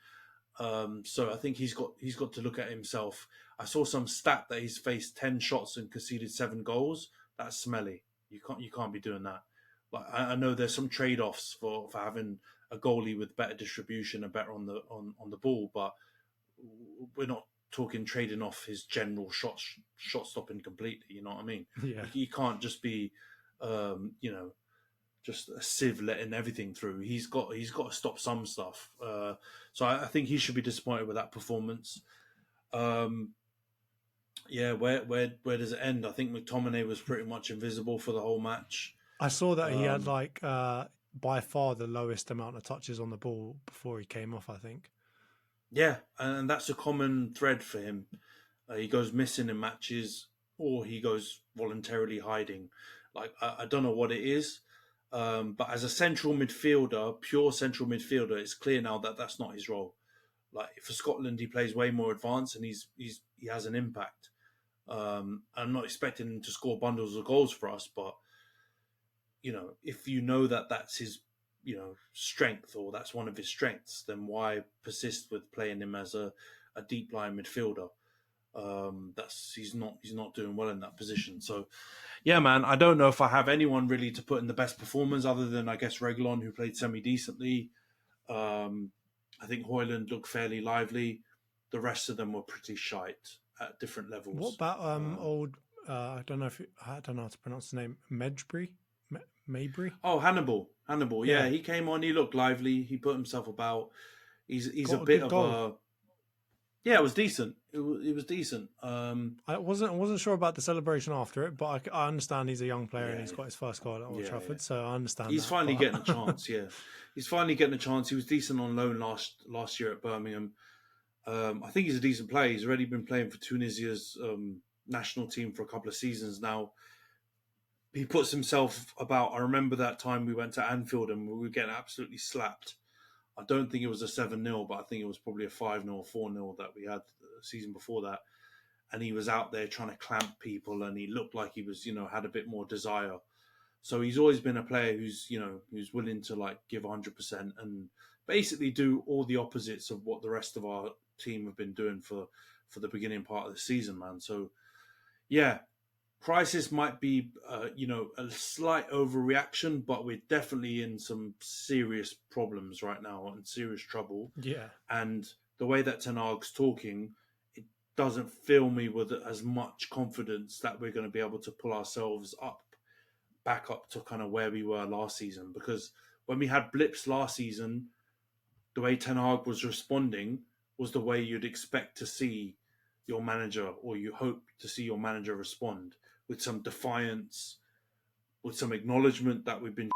So I think he's got to look at himself. I saw some stat that he's faced 10 shots and conceded 7 goals. That's smelly. You can't be doing that. Like I know there's some trade-offs for having a goalie with better distribution and better on the ball, but we're not talking trading off his general shot stopping completely. You know what I mean? Yeah. He can't just be just a sieve letting everything through. He's got to stop some stuff. So I think he should be disappointed with that performance. Where does it end? I think McTominay was pretty much invisible for the whole match. I saw that he had by far the lowest amount of touches on the ball before he came off, I think. Yeah, and that's a common thread for him. He goes missing in matches or he goes voluntarily hiding. Like, I don't know what it is. But as a central midfielder, pure central midfielder, it's clear now that that's not his role. Like for Scotland, he plays way more advanced and he has an impact. I'm not expecting him to score bundles of goals for us, but if you know that that's his strength or that's one of his strengths, then why persist with playing him as a deep line midfielder? He's not doing well in that position. So yeah, man, I don't know if I have anyone really to put in the best performance other than I guess Reguilon, who played semi-decently. I think Højlund looked fairly lively. The rest of them were pretty shite at different levels. What about I don't know how to pronounce his name, Mabry? Oh, Hannibal. Yeah, he came on. He looked lively. He put himself about. He's Got a bit of goal. a. Yeah, it was decent. It was decent. I wasn't sure about the celebration after it, but I understand he's a young player and he's got his first goal at Old Trafford, so I understand. He's finally getting a chance. Yeah, he's finally getting a chance. He was decent on loan last year at Birmingham. I think he's a decent player. He's already been playing for Tunisia's national team for a couple of seasons now. He puts himself about. I remember that time we went to Anfield and we were getting absolutely slapped. I don't think it was a 7-0, but I think it was probably a 5-0, 4-0 that we had the season before that. And he was out there trying to clamp people, and he looked like he was, had a bit more desire. So he's always been a player who's willing to like give 100% and basically do all the opposites of what the rest of our team have been doing for the beginning part of the season, man. So yeah, crisis might be, a slight overreaction, but we're definitely in some serious problems right now and serious trouble. Yeah. And the way that Ten Hag's talking, it doesn't fill me with as much confidence that we're going to be able to pull ourselves back up to kind of where we were last season. Because when we had blips last season, the way Ten Hag was responding was the way you'd expect to see your manager, or you hope to see your manager respond, with some defiance, with some acknowledgement that we've been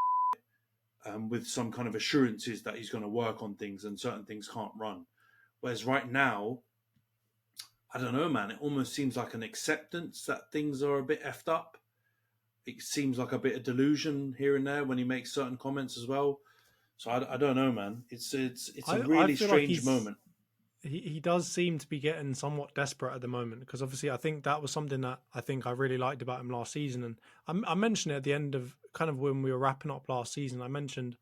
with some kind of assurances that he's going to work on things and certain things can't run. Whereas right now, I don't know, man, it almost seems like an acceptance that things are a bit effed up. It seems like a bit of delusion here and there when he makes certain comments as well. So I don't know, man. It's a really strange moment. He does seem to be getting somewhat desperate at the moment, because obviously I think that was something that I think I really liked about him last season. And I mentioned it at the end of kind of when we were wrapping up last season. I mentioned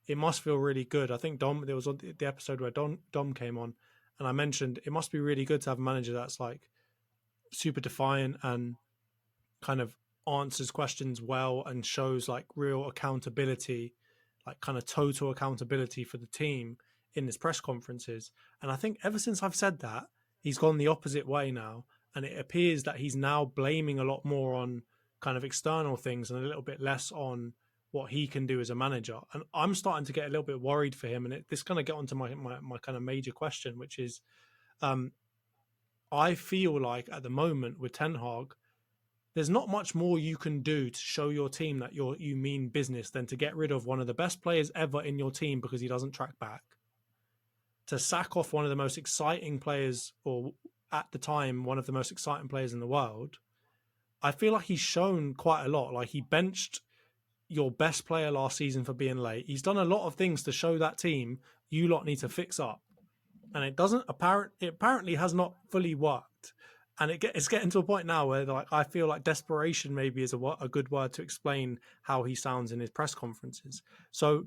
it must feel really good. I think there was the episode where Dom came on, and I mentioned it must be really good to have a manager that's like super defiant and kind of answers questions well and shows like real accountability, like kind of total accountability for the team in his press conferences. And I think ever since I've said that, he's gone the opposite way now. And it appears that he's now blaming a lot more on kind of external things and a little bit less on what he can do as a manager. And I'm starting to get a little bit worried for him. And this kind of get onto my kind of major question, which is, I feel like at the moment with Ten Hag, there's not much more you can do to show your team that you mean business than to get rid of one of the best players ever in your team because he doesn't track back, to sack off one of the most exciting players, or at the time, one of the most exciting players in the world. I feel like he's shown quite a lot. Like, he benched your best player last season for being late. He's done a lot of things to show that team, you lot need to fix up. And it apparently has not fully worked. And it's getting to a point now where like I feel like desperation maybe is a good word to explain how he sounds in his press conferences. So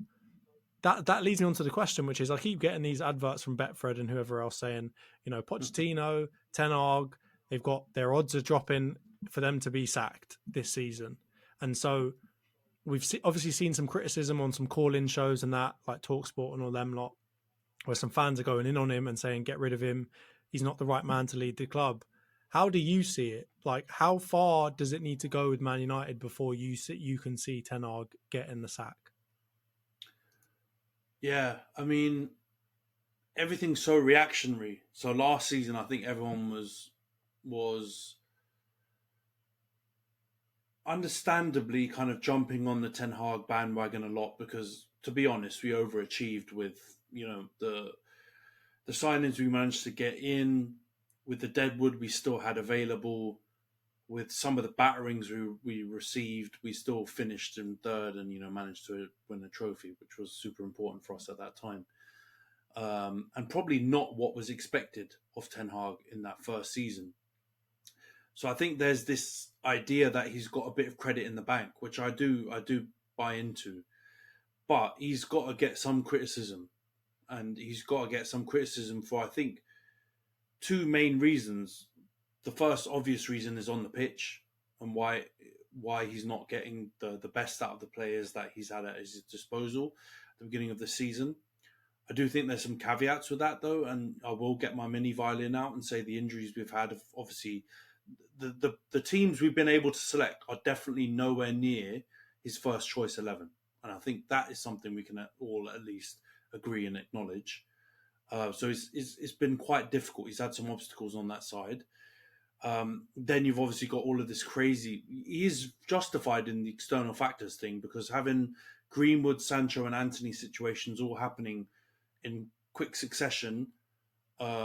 that leads me on to the question, which is I keep getting these adverts from Betfred and whoever else saying, Pochettino, Ten Hag, they've got their odds are dropping for them to be sacked this season. And so we've obviously seen some criticism on some call-in shows and that, like TalkSport and all them lot, where some fans are going in on him and saying, get rid of him. He's not the right man to lead the club. How do you see it? Like, how far does it need to go with Man United before you can see Ten Hag getting the sack? Yeah, I mean, everything's so reactionary. So last season, I think everyone was understandably kind of jumping on the Ten Hag bandwagon a lot because, to be honest, we overachieved with the signings we managed to get in, with the deadwood we still had available, with some of the batterings we received, we still finished in third and managed to win a trophy, which was super important for us at that time. And probably not what was expected of Ten Hag in that first season. So I think there's this idea that he's got a bit of credit in the bank, which I do buy into. But he's got to get some criticism. And he's got to get some criticism for, I think, two main reasons. The first obvious reason is on the pitch and why he's not getting the best out of the players that he's had at his disposal at the beginning of the season. I do think there's some caveats with that, though, and I will get my mini violin out and say the injuries we've had have obviously the teams we've been able to select are definitely nowhere near his first choice 11. And I think that is something we can all at least agree and acknowledge. So it's been quite difficult. He's had some obstacles on that side. Then you've obviously got all of this crazy. He is justified in the external factors thing because having Greenwood, Sancho, and Antony situations all happening in quick succession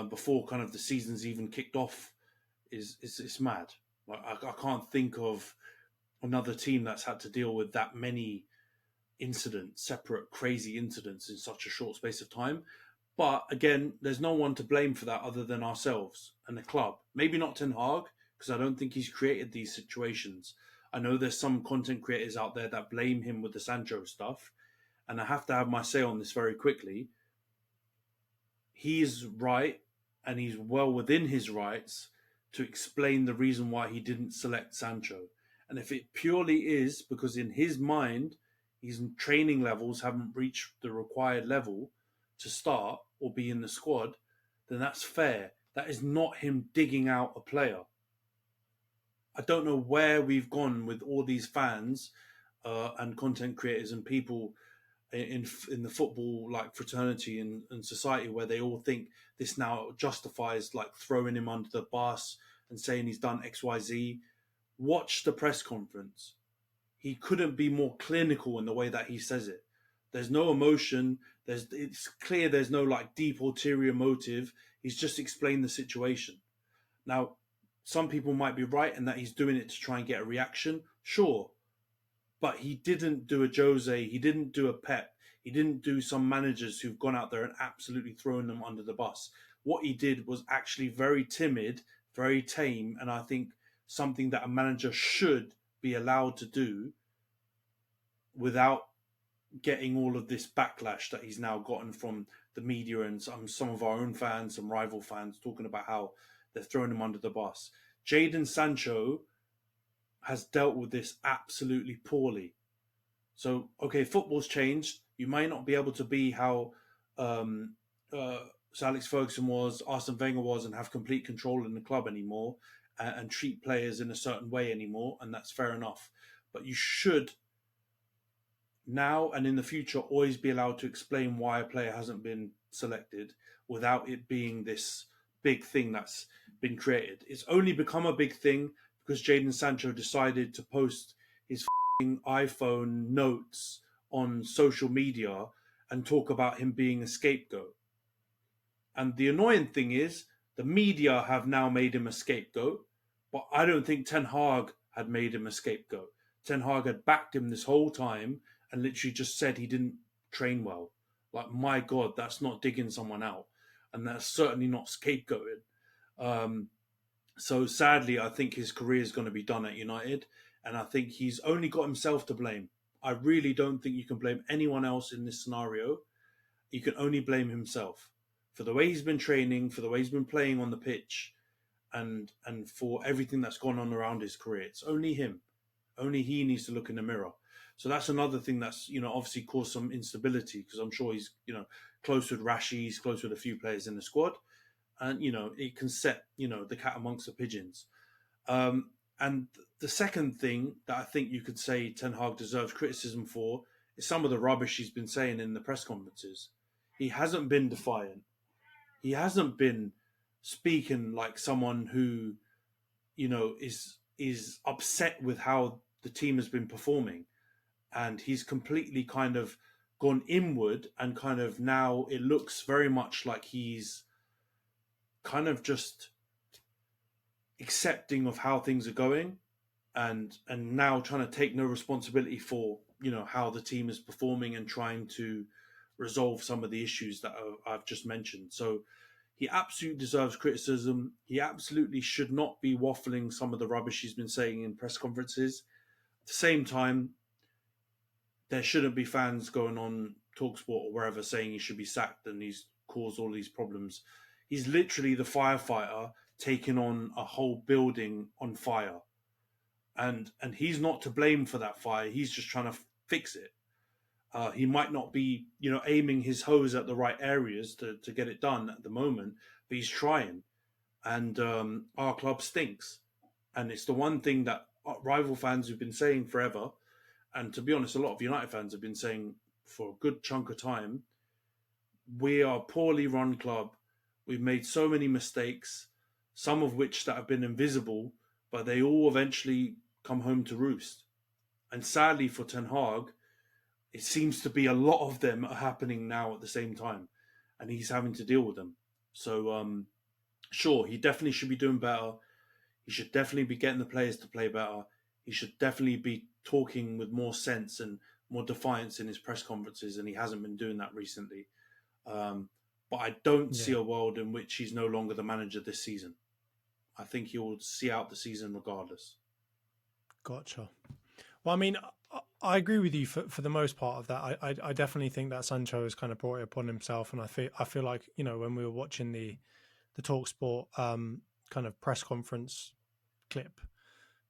before kind of the season's even kicked off is mad. Like I can't think of another team that's had to deal with that many separate crazy incidents in such a short space of time. But again, there's no one to blame for that other than ourselves and the club. Maybe not Ten Hag, because I don't think he's created these situations. I know there's some content creators out there that blame him with the Sancho stuff, and I have to have my say on this very quickly. He's right, and he's well within his rights to explain the reason why he didn't select Sancho. And if it purely is because in his mind, his training levels haven't reached the required level to start or be in the squad, then that's fair. That is not him digging out a player. I don't know where we've gone with all these fans and content creators and people in the football like fraternity and society, where they all think this now justifies like throwing him under the bus and saying he's done XYZ. Watch the press conference. He couldn't be more clinical in the way that he says it. There's no emotion. It's clear there's no like deep ulterior motive. He's just explained the situation. Now, some people might be right in that he's doing it to try and get a reaction. Sure. But he didn't do a Jose. He didn't do a Pep. He didn't do some managers who've gone out there and absolutely thrown them under the bus. What he did was actually very timid, very tame, and I think something that a manager should be allowed to do without getting all of this backlash that he's now gotten from the media and some of our own fans, some rival fans, talking about how they're throwing him under the bus. Jadon Sancho has dealt with this absolutely poorly. So, okay, football's changed. You may not be able to be how Sir Alex Ferguson was, Arsene Wenger was, and have complete control in the club anymore and treat players in a certain way anymore, and that's fair enough. But you should now and in the future always be allowed to explain why a player hasn't been selected without it being this big thing that's been created. It's only become a big thing because Jadon Sancho decided to post his iPhone notes on social media and talk about him being a scapegoat. And the annoying thing is the media have now made him a scapegoat, but I don't think Ten Hag had made him a scapegoat. Ten Hag had backed him this whole time and literally just said he didn't train well. Like, my God, that's not digging someone out. And that's certainly not scapegoating. So sadly, I think his career is going to be done at United. And I think he's only got himself to blame. I really don't think you can blame anyone else in this scenario. You can only blame himself for the way he's been training, for the way he's been playing on the pitch, and for everything that's gone on around his career. It's only him. Only he needs to look in the mirror. So that's another thing that's, obviously caused some instability, because I'm sure he's, close with Rashi, he's close with a few players in the squad. And, it can set, the cat amongst the pigeons. And the second thing that I think you could say Ten Hag deserves criticism for is some of the rubbish he's been saying in the press conferences. He hasn't been defiant. He hasn't been speaking like someone who, is upset with how the team has been performing. And he's completely kind of gone inward, and kind of now it looks very much like he's kind of just accepting of how things are going, and now trying to take no responsibility for how the team is performing and trying to resolve some of the issues that I've just mentioned. So he absolutely deserves criticism. He absolutely should not be waffling some of the rubbish he's been saying in press conferences. At the same time, there shouldn't be fans going on TalkSport or wherever saying he should be sacked and he's caused all these problems. He's literally the firefighter taking on a whole building on fire. And he's not to blame for that fire. He's just trying to fix it. He might not be, aiming his hose at the right areas to get it done at the moment, but he's trying. And our club stinks. And it's the one thing that rival fans have been saying forever. And to be honest, a lot of United fans have been saying for a good chunk of time, we are a poorly run club. We've made so many mistakes, some of which that have been invisible, but they all eventually come home to roost. And sadly for Ten Hag, it seems to be a lot of them are happening now at the same time, and he's having to deal with them. So, sure, he definitely should be doing better. He should definitely be getting the players to play better. He should definitely be talking with more sense and more defiance in his press conferences, and he hasn't been doing that recently. But I don't see a world in which he's no longer the manager this season. I think he'll see out the season regardless. Gotcha. Well, I mean, I agree with you for the most part of that. I definitely think that Sancho has kind of brought it upon himself, and I feel like, you know, when we were watching the TalkSport kind of press conference clip,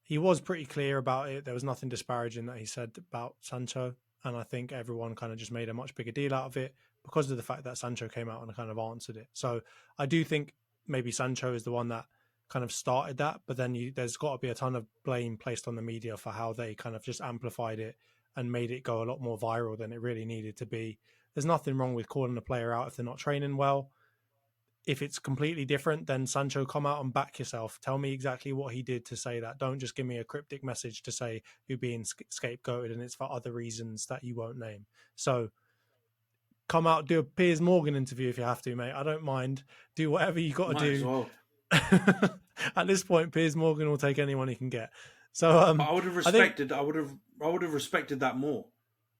he was pretty clear about it. There was nothing disparaging that he said about Sancho, and I think everyone kind of just made a much bigger deal out of it because of the fact that Sancho came out and kind of answered it. So I do think maybe Sancho is the one that kind of started that, but then there's got to be a ton of blame placed on the media for how they kind of just amplified it and made it go a lot more viral than it really needed to be. There's nothing wrong with calling a player out if they're not training well. If it's completely different, then Sancho, come out and back yourself. Tell me exactly what he did to say that. Don't just give me a cryptic message to say you're being scapegoated and it's for other reasons that you won't name. So come out, do a Piers Morgan interview if you have to, mate. I don't mind. Do whatever you got to do. As well. At this point, Piers Morgan will take anyone he can get. So I would have respected. I would have respected that more.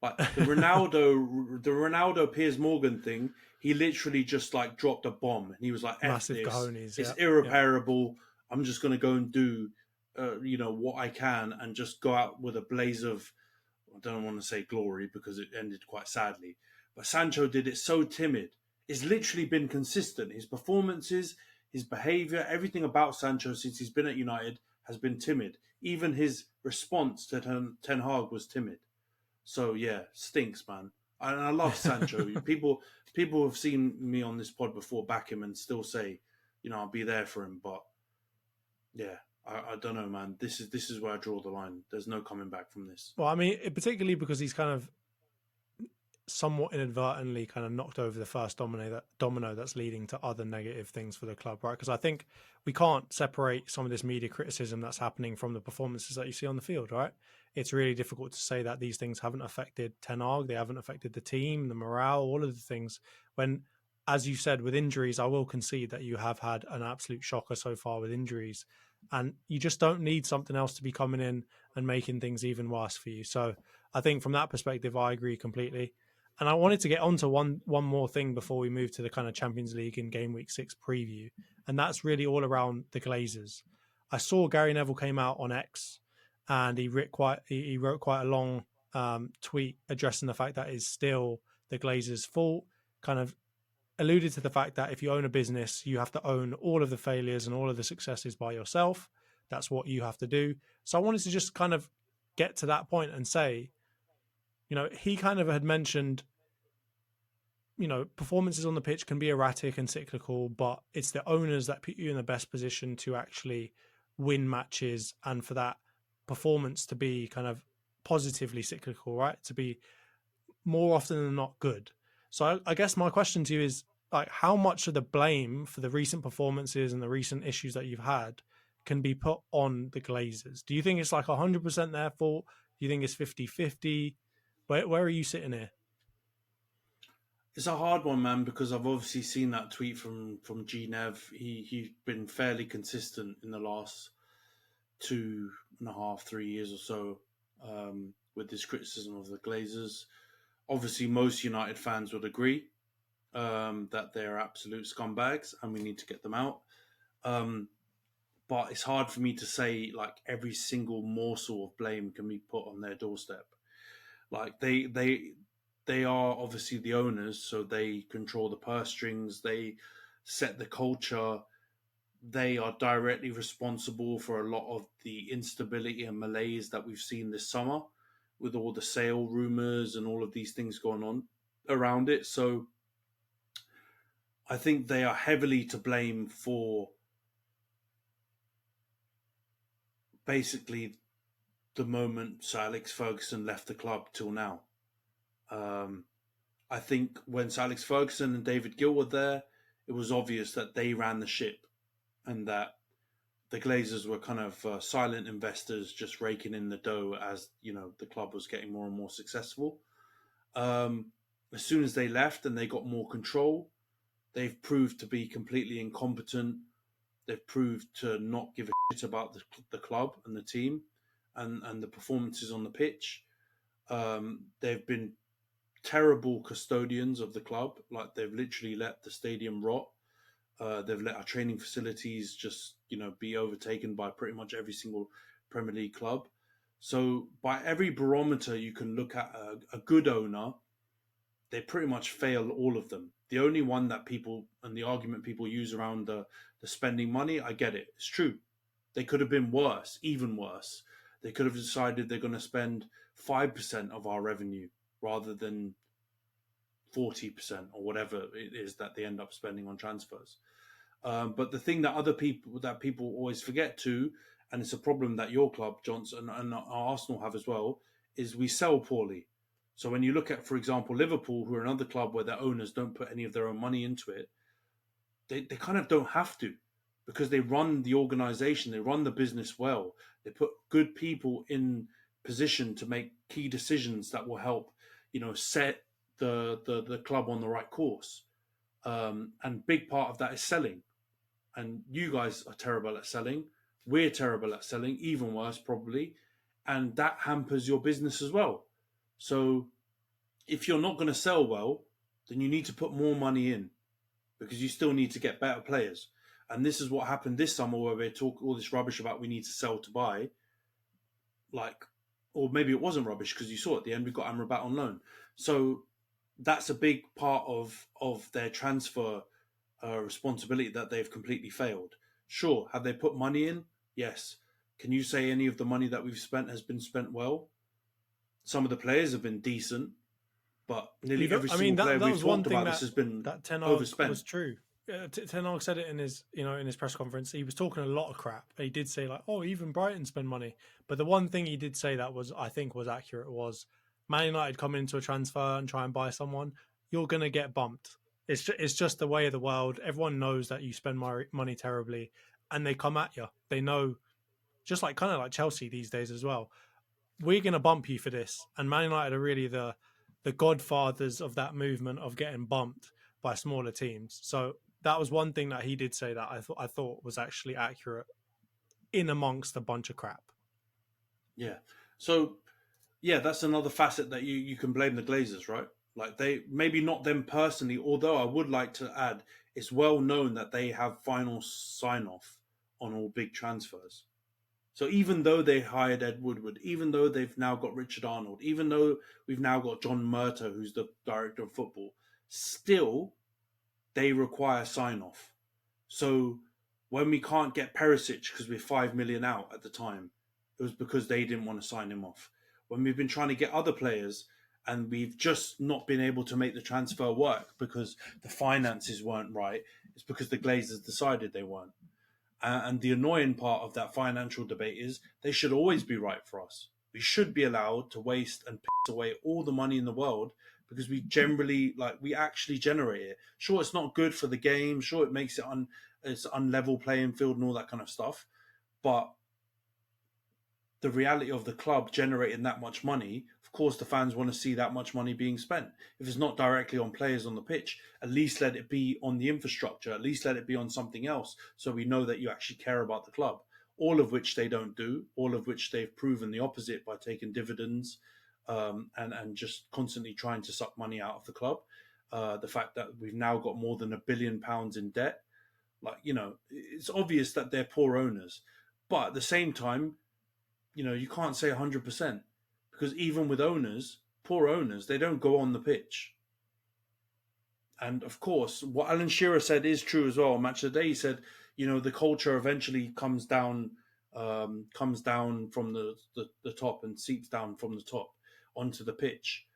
Like the Ronaldo Piers Morgan thing, he literally just like dropped a bomb and he was like, massive this. cojones. It's irreparable. Yeah. I'm just going to go and do, what I can and just go out with a blaze of, I don't want to say glory because it ended quite sadly. But Sancho did it so timid. It's literally been consistent. His performances, his behaviour, everything about Sancho since he's been at United has been timid. Even his response to Ten Hag was timid. So yeah, stinks, man. And I love Sancho. people have seen me on this pod before back him and still say, I'll be there for him. But yeah, I don't know, man. This is where I draw the line. There's no coming back from this. Well, I mean, particularly because he's kind of somewhat inadvertently kind of knocked over the first domino that's leading to other negative things for the club, right? Because I think we can't separate some of this media criticism that's happening from the performances that you see on the field, right? It's really difficult to say that these things haven't affected Ten Hag, they haven't affected the team, the morale, all of the things. When, as you said, with injuries, I will concede that you have had an absolute shocker so far with injuries, and you just don't need something else to be coming in and making things even worse for you. So I think from that perspective, I agree completely. And I wanted to get onto one more thing before we move to the kind of Champions League and Game Week 6 preview. And that's really all around the Glazers. I saw Gary Neville came out on X and he wrote quite a long tweet addressing the fact that it's still the Glazers' fault, kind of alluded to the fact that if you own a business, you have to own all of the failures and all of the successes by yourself. That's what you have to do. So I wanted to just kind of get to that point and say, he kind of had mentioned, performances on the pitch can be erratic and cyclical, but it's the owners that put you in the best position to actually win matches and for that performance to be kind of positively cyclical, right? To be more often than not good. So I guess my question to you is, like, how much of the blame for the recent performances and the recent issues that you've had can be put on the Glazers? Do you think it's like 100% their fault? Do you think it's 50-50? Where are you sitting here? It's a hard one, man, because I've obviously seen that tweet from G Nev. He's been fairly consistent in the last 2.5, 3 years or so with this criticism of the Glazers. Obviously, most United fans would agree that they're absolute scumbags and we need to get them out. But it's hard for me to say like every single morsel of blame can be put on their doorstep. Like they are obviously the owners, so they control the purse strings. They set the culture. They are directly responsible for a lot of the instability and malaise that we've seen this summer with all the sale rumors and all of these things going on around it. So I think they are heavily to blame for basically the moment Sir Alex Ferguson left the club till now. I think when Sir Alex Ferguson and David Gill were there, it was obvious that they ran the ship and that the Glazers were kind of silent investors just raking in the dough as, the club was getting more and more successful. As soon as they left and they got more control, they've proved to be completely incompetent. They've proved to not give a shit about the club and the team and the performances on the pitch. They've been terrible custodians of the club. Like they've literally let the stadium rot. They've let our training facilities just, be overtaken by pretty much every single Premier League club. So by every barometer you can look at a good owner, they pretty much fail all of them. The only one that people and the argument people use around the spending money, I get it. It's true. They could have been worse, even worse. They could have decided they're going to spend 5% of our revenue rather than 40% or whatever it is that they end up spending on transfers. But the thing that people always forget to, and it's a problem that your club, Johnson, and Arsenal have as well, is we sell poorly. So when you look at, for example, Liverpool, who are another club where their owners don't put any of their own money into it, they kind of don't have to, because they run the organization, they run the business well. They put good people in position to make key decisions that will help, set the club on the right course. And big part of that is selling. And you guys are terrible at selling. We're terrible at selling, even worse probably. And that hampers your business as well. So if you're not going to sell well, then you need to put more money in, because you still need to get better players. And this is what happened this summer, where they talk all this rubbish about we need to sell to buy. Or maybe it wasn't rubbish, because you saw at the end we got Amrabat on loan. So that's a big part of their transfer responsibility that they've completely failed. Sure, have they put money in? Yes. Can you say any of the money that we've spent has been spent well? Some of the players have been decent, but nearly every single player we've talked about this has been overspent. Was true. Ten Hag said it in his press conference. He was talking a lot of crap. He did say even Brighton spend money. But the one thing he did say that I think was accurate was, Man United come into a transfer and try and buy someone, you're going to get bumped. It's just the way of the world. Everyone knows that you spend money terribly, and they come at you. They know, just kind of like Chelsea these days as well. We're going to bump you for this. And Man United are really the godfathers of that movement of getting bumped by smaller teams. So that was one thing that he did say that I thought was actually accurate in amongst a bunch of crap. Yeah. So, yeah, that's another facet that you can blame the Glazers, right? Like, they, maybe not them personally, although I would like to add, it's well known that they have final sign-off on all big transfers. So even though they hired Ed Woodward, even though they've now got Richard Arnold, even though we've now got John Murtough, who's the director of football, still they require sign-off. So when we can't get Perisic because we're 5 million out at the time, it was because they didn't want to sign him off. When we've been trying to get other players and we've just not been able to make the transfer work because the finances weren't right, it's because the Glazers decided they weren't. And the annoying part of that financial debate is they should always be right for us. We should be allowed to waste and piss away all the money in the world because we actually generate it. Sure, it's not good for the game. Sure, it makes it it's unlevel playing field and all that kind of stuff. But the reality of the club generating that much money, of course, the fans want to see that much money being spent. If it's not directly on players on the pitch, at least let it be on the infrastructure. At least let it be on something else, so we know that you actually care about the club. All of which they don't do. All of which they've proven the opposite by taking dividends and just constantly trying to suck money out of the club. The fact that we've now got more than £1 billion in debt, it's obvious that they're poor owners. But at the same time, you can't say 100%, because even with poor owners, they don't go on the pitch. And of course, what Alan Shearer said is true as well. Match of the Day, he said, the culture eventually comes down from the top and seeps down from the top onto the pitch.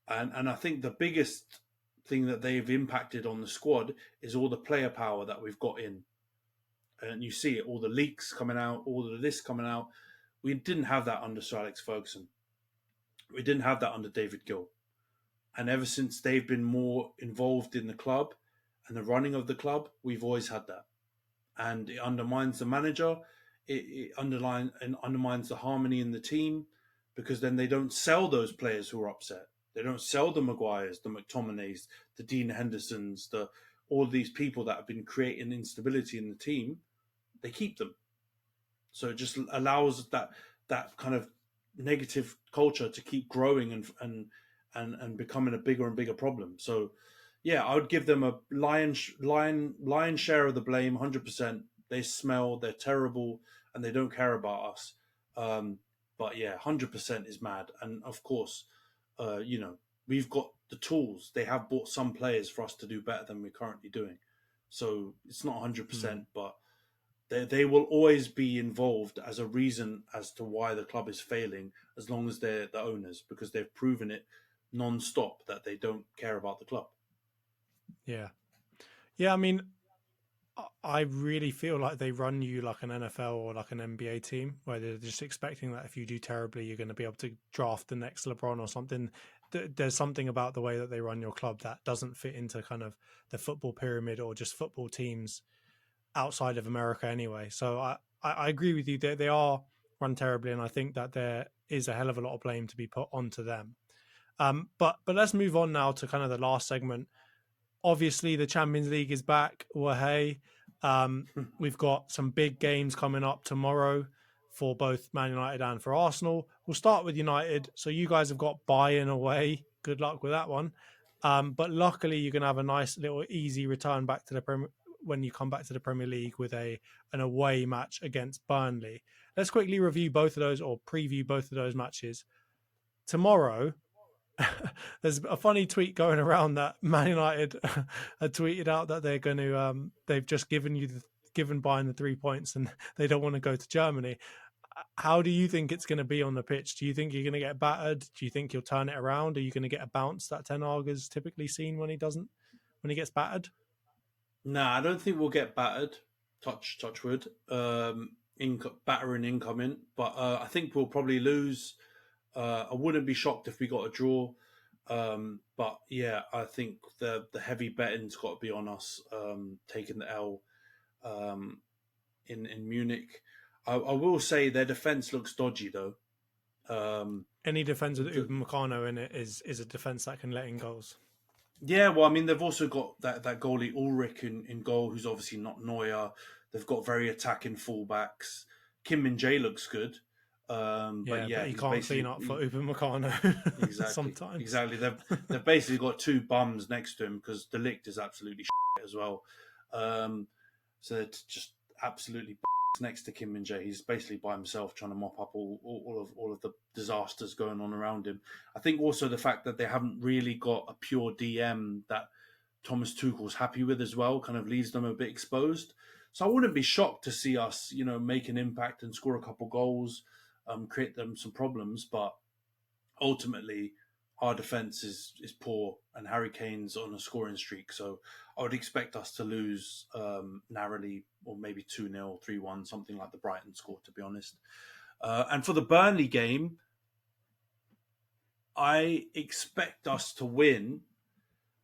And I think the biggest thing that they've impacted on the squad is all the player power that we've got in. And you see it, all the leaks coming out, all the this coming out. We didn't have that under Sir Alex Ferguson. We didn't have that under David Gill. And ever since they've been more involved in the club and the running of the club, we've always had that. And it undermines the manager. It undermines the harmony in the team, because then they don't sell those players who are upset. They don't sell the Maguires, the McTominays, the Dean Hendersons, all these people that have been creating instability in the team. They keep them. So it just allows that kind of negative culture to keep growing and becoming a bigger and bigger problem. So, yeah, I would give them a lion share of the blame, 100%. They smell, they're terrible, and they don't care about us. But yeah, 100% is mad. And of course, we've got the tools. They have bought some players for us to do better than we're currently doing. So it's not 100%, but they will always be involved as a reason as to why the club is failing, as long as they're the owners, because they've proven it non-stop that they don't care about the club. Yeah. Yeah, I mean, I really feel like they run you like an NFL or like an NBA team, where they're just expecting that if you do terribly, you're going to be able to draft the next LeBron or something. There's something about the way that they run your club that doesn't fit into kind of the football pyramid or just football teams outside of America anyway. So I agree with you. They are run terribly, and I think that there is a hell of a lot of blame to be put onto them. But let's move on now to kind of the last segment. Obviously, the Champions League is back. Well, hey, we've got some big games coming up tomorrow for both Man United and for Arsenal. We'll start with United. So you guys have got Bayern away. Good luck with that one. But luckily, you're going to have a nice little easy return back to the Premier when you come back to the Premier League with an away match against Burnley. Let's quickly review both of those or preview both of those matches. Tomorrow, there's a funny tweet going around that Man United had tweeted out that they're going to they've just given Bayern the 3 points and they don't want to go to Germany. How do you think it's going to be on the pitch? Do you think you're going to get battered? Do you think you'll turn it around? Are you going to get a bounce that Ten Hag has typically seen when he gets battered? No, I don't think we'll get battered. Touch wood. Battering incoming, but I think we'll probably lose. I wouldn't be shocked if we got a draw. But yeah, I think the heavy betting's got to be on us taking the L in Munich. I will say their defense looks dodgy though. Any defense with Upamecano in it is a defense that can let in goals. Yeah, well, I mean, they've also got that goalie Ulrich in goal, who's obviously not Neuer. They've got very attacking fullbacks. Kim Min-jae looks good. But he can't clean up for Upamecano. Exactly. Sometimes. Exactly. They've basically got two bums next to him because De Ligt is absolutely shit as well. So it's just absolutely next to Kim Min-jae. He's basically by himself trying to mop up all of the disasters going on around him. I think also the fact that they haven't really got a pure DM that Thomas Tuchel's happy with as well kind of leaves them a bit exposed. So I wouldn't be shocked to see us, make an impact and score a couple goals, create them some problems. But ultimately, our defence is poor and Harry Kane's on a scoring streak. So I would expect us to lose narrowly, or maybe 2-0, 3-1, something like the Brighton score, to be honest. And for the Burnley game, I expect us to win,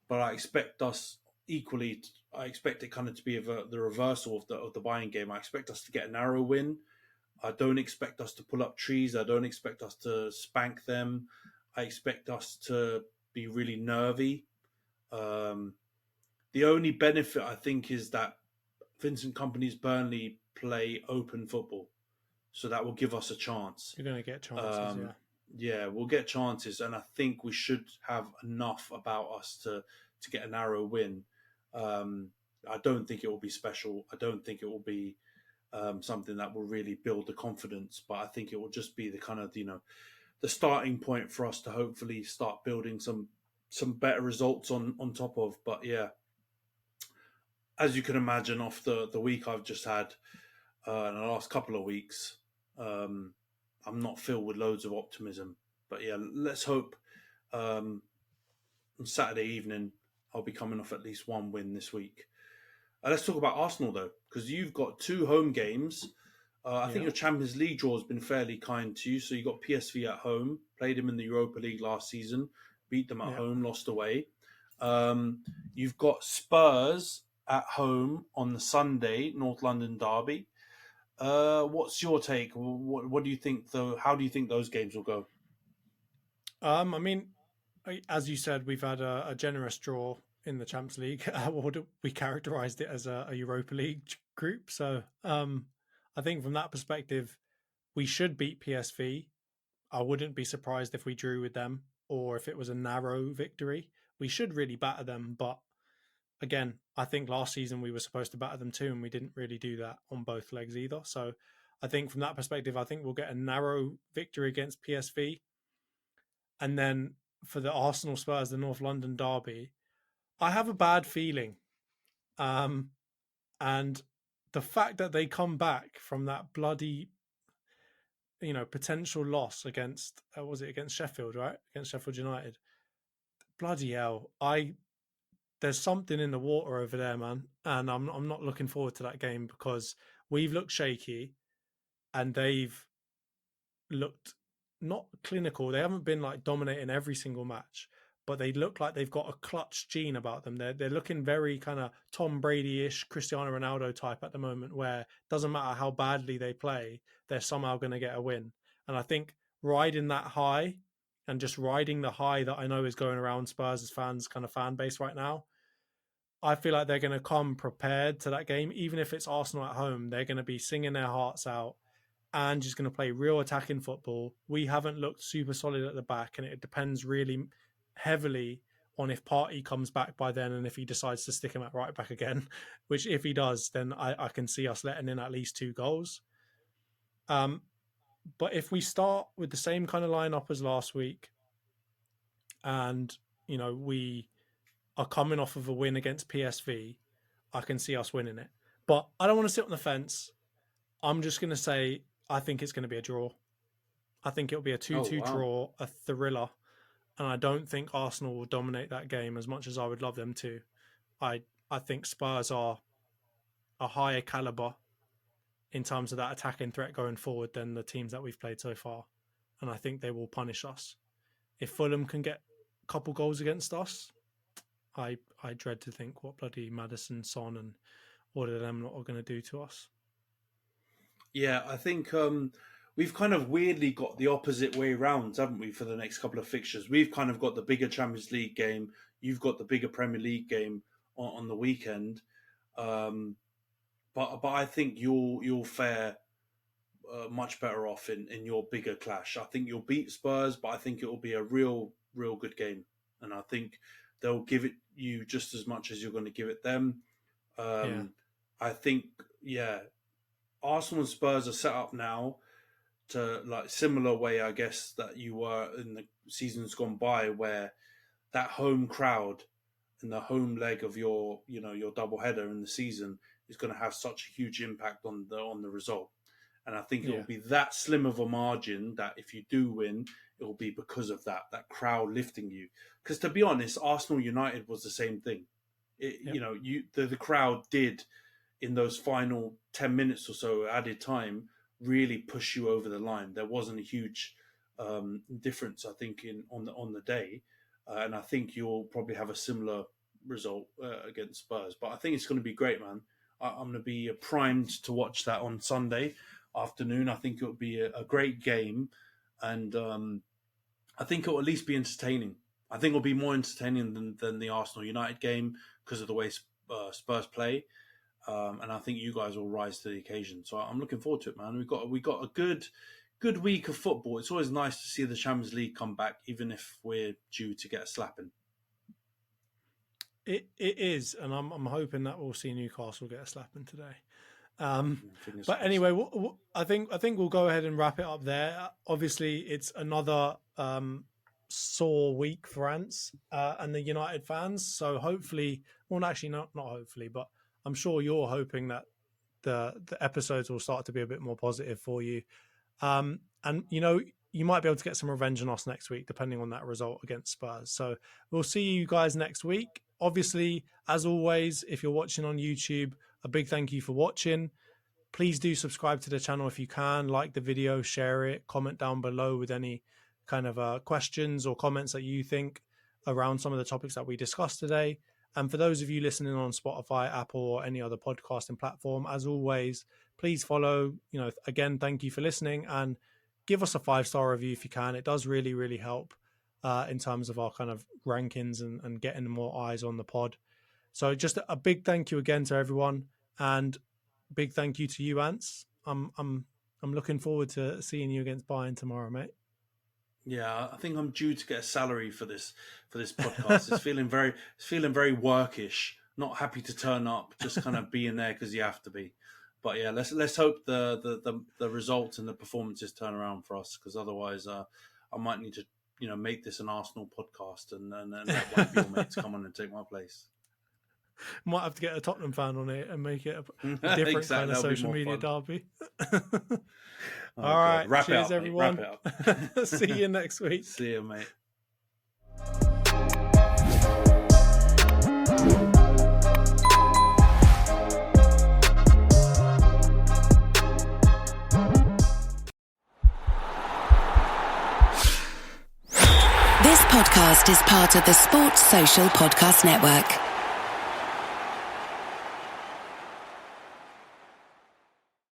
but I expect us equally. I expect it kind of to be the reversal of the Bayern game. I expect us to get a narrow win. I don't expect us to pull up trees. I don't expect us to spank them. I expect us to be really nervy. The only benefit, I think, is that Vincent Kompany's Burnley play open football. So that will give us a chance. You're going to get chances, yeah. Yeah, we'll get chances, and I think we should have enough about us to get a narrow win. I don't think it will be special. I don't think it will be something that will really build the confidence, but I think it will just be the kind of, the starting point for us to hopefully start building some better results on top of. But yeah, as you can imagine, off the week I've just had in the last couple of weeks, I'm not filled with loads of optimism. But yeah, let's hope on Saturday evening I'll be coming off at least one win this week. Let's talk about Arsenal though, because you've got 2 home games. I think your Champions League draw has been fairly kind to you. So you got PSV at home, played them in the Europa League last season, beat them at home, lost away. You've got Spurs at home on the Sunday, North London derby. What's your take? What do you think though? How do you think those games will go? I mean, as you said, we've had a generous draw in the Champions League. We characterized it as a Europa League group. So I think from that perspective, we should beat PSV. I wouldn't be surprised if we drew with them or if it was a narrow victory. We should really batter them, but again, I think last season we were supposed to batter them too, and we didn't really do that on both legs either. So I think from that perspective, I think we'll get a narrow victory against PSV. And then for the Arsenal Spurs, the North London derby, I have a bad feeling. And the fact that they come back from that bloody, potential loss against, was it against Sheffield, right? Against Sheffield United. Bloody hell. There's something in the water over there, man. And I'm not looking forward to that game because we've looked shaky and they've looked not clinical. They haven't been like dominating every single match, but they look like they've got a clutch gene about them. They're looking very kind of Tom Brady-ish, Cristiano Ronaldo type at the moment, where it doesn't matter how badly they play, they're somehow going to get a win. And I think riding that high and just riding the high that I know is going around Spurs' fans kind of fan base right now, I feel like they're going to come prepared to that game. Even if it's Arsenal at home, they're going to be singing their hearts out and just going to play real attacking football. We haven't looked super solid at the back, and it depends really heavily on if Partey comes back by then and if he decides to stick him at right back again, which if he does, then I can see us letting in at least 2 goals. But if we start with the same kind of lineup as last week and, we are coming off of a win against PSV, I can see us winning it. But I don't want to sit on the fence. I'm just going to say I think it's going to be a draw. I think it'll be a 2-2 draw, a thriller. And I don't think Arsenal will dominate that game as much as I would love them to. I think Spurs are a higher caliber in terms of that attacking threat going forward than the teams that we've played so far. And I think they will punish us. If Fulham can get a couple goals against us, I dread to think what bloody Maddison, Son and all of them are going to do to us. Yeah, I think we've kind of weirdly got the opposite way round, haven't we, for the next couple of fixtures? We've kind of got the bigger Champions League game. You've got the bigger Premier League game on the weekend. But I think you'll fare much better off in your bigger clash. I think you'll beat Spurs, but I think it will be a real good game. And I think they'll give it you just as much as you're going to give it them. I think, Arsenal and Spurs are set up now to like similar way, I guess, that you were in the seasons gone by, where that home crowd and the home leg of your double header in the season is going to have such a huge impact on the result. And I think it will be that slim of a margin that if you do win, it will be because of that crowd lifting you. Because to be honest, Arsenal United was the same thing. The crowd did in those final 10 minutes or so added time really push you over the line. There wasn't a huge difference, I think, on the day. And I think you'll probably have a similar result against Spurs. But I think it's going to be great, man. I'm going to be primed to watch that on Sunday afternoon. I think it'll be a great game. And I think it'll at least be entertaining. I think it'll be more entertaining than the Arsenal United game because of the way Spurs play. And I think you guys will rise to the occasion. So I'm looking forward to it, man. We got a good week of football. It's always nice to see the Champions League come back, even if we're due to get a slapping. It is, and I'm hoping that we'll see Newcastle get a slapping today. But anyway, I think we'll go ahead and wrap it up there. Obviously, it's another sore week for Ants and the United fans. So hopefully, well, actually not hopefully, but I'm sure you're hoping that the episodes will start to be a bit more positive for you. And you might be able to get some revenge on us next week, depending on that result against Spurs. So we'll see you guys next week. Obviously, as always, if you're watching on YouTube, a big thank you for watching. Please do subscribe to the channel if you can, like the video, share it, comment down below with any kind of questions or comments that you think around some of the topics that we discussed today. And for those of you listening on Spotify, Apple, or any other podcasting platform, as always, please follow. Again, thank you for listening and give us a 5-star review if you can. It does really, really help in terms of our kind of rankings and getting more eyes on the pod. So just a big thank you again to everyone, and big thank you to you, Ants. I'm looking forward to seeing you against Bayern tomorrow, mate. Yeah, I think I'm due to get a salary for this podcast. It's feeling very workish. Not happy to turn up, just kind of being there because you have to be. But yeah, let's hope the results and the performances turn around for us, because otherwise I might need to make this an Arsenal podcast and let one of your mates come on and take my place. Might have to get a Tottenham fan on it and make it a different exactly. kind of social media fun. derby. All right, wrap cheers it up, everyone. Wrap it up. See you next week. See you, mate. This podcast is part of the Sports Social Podcast Network.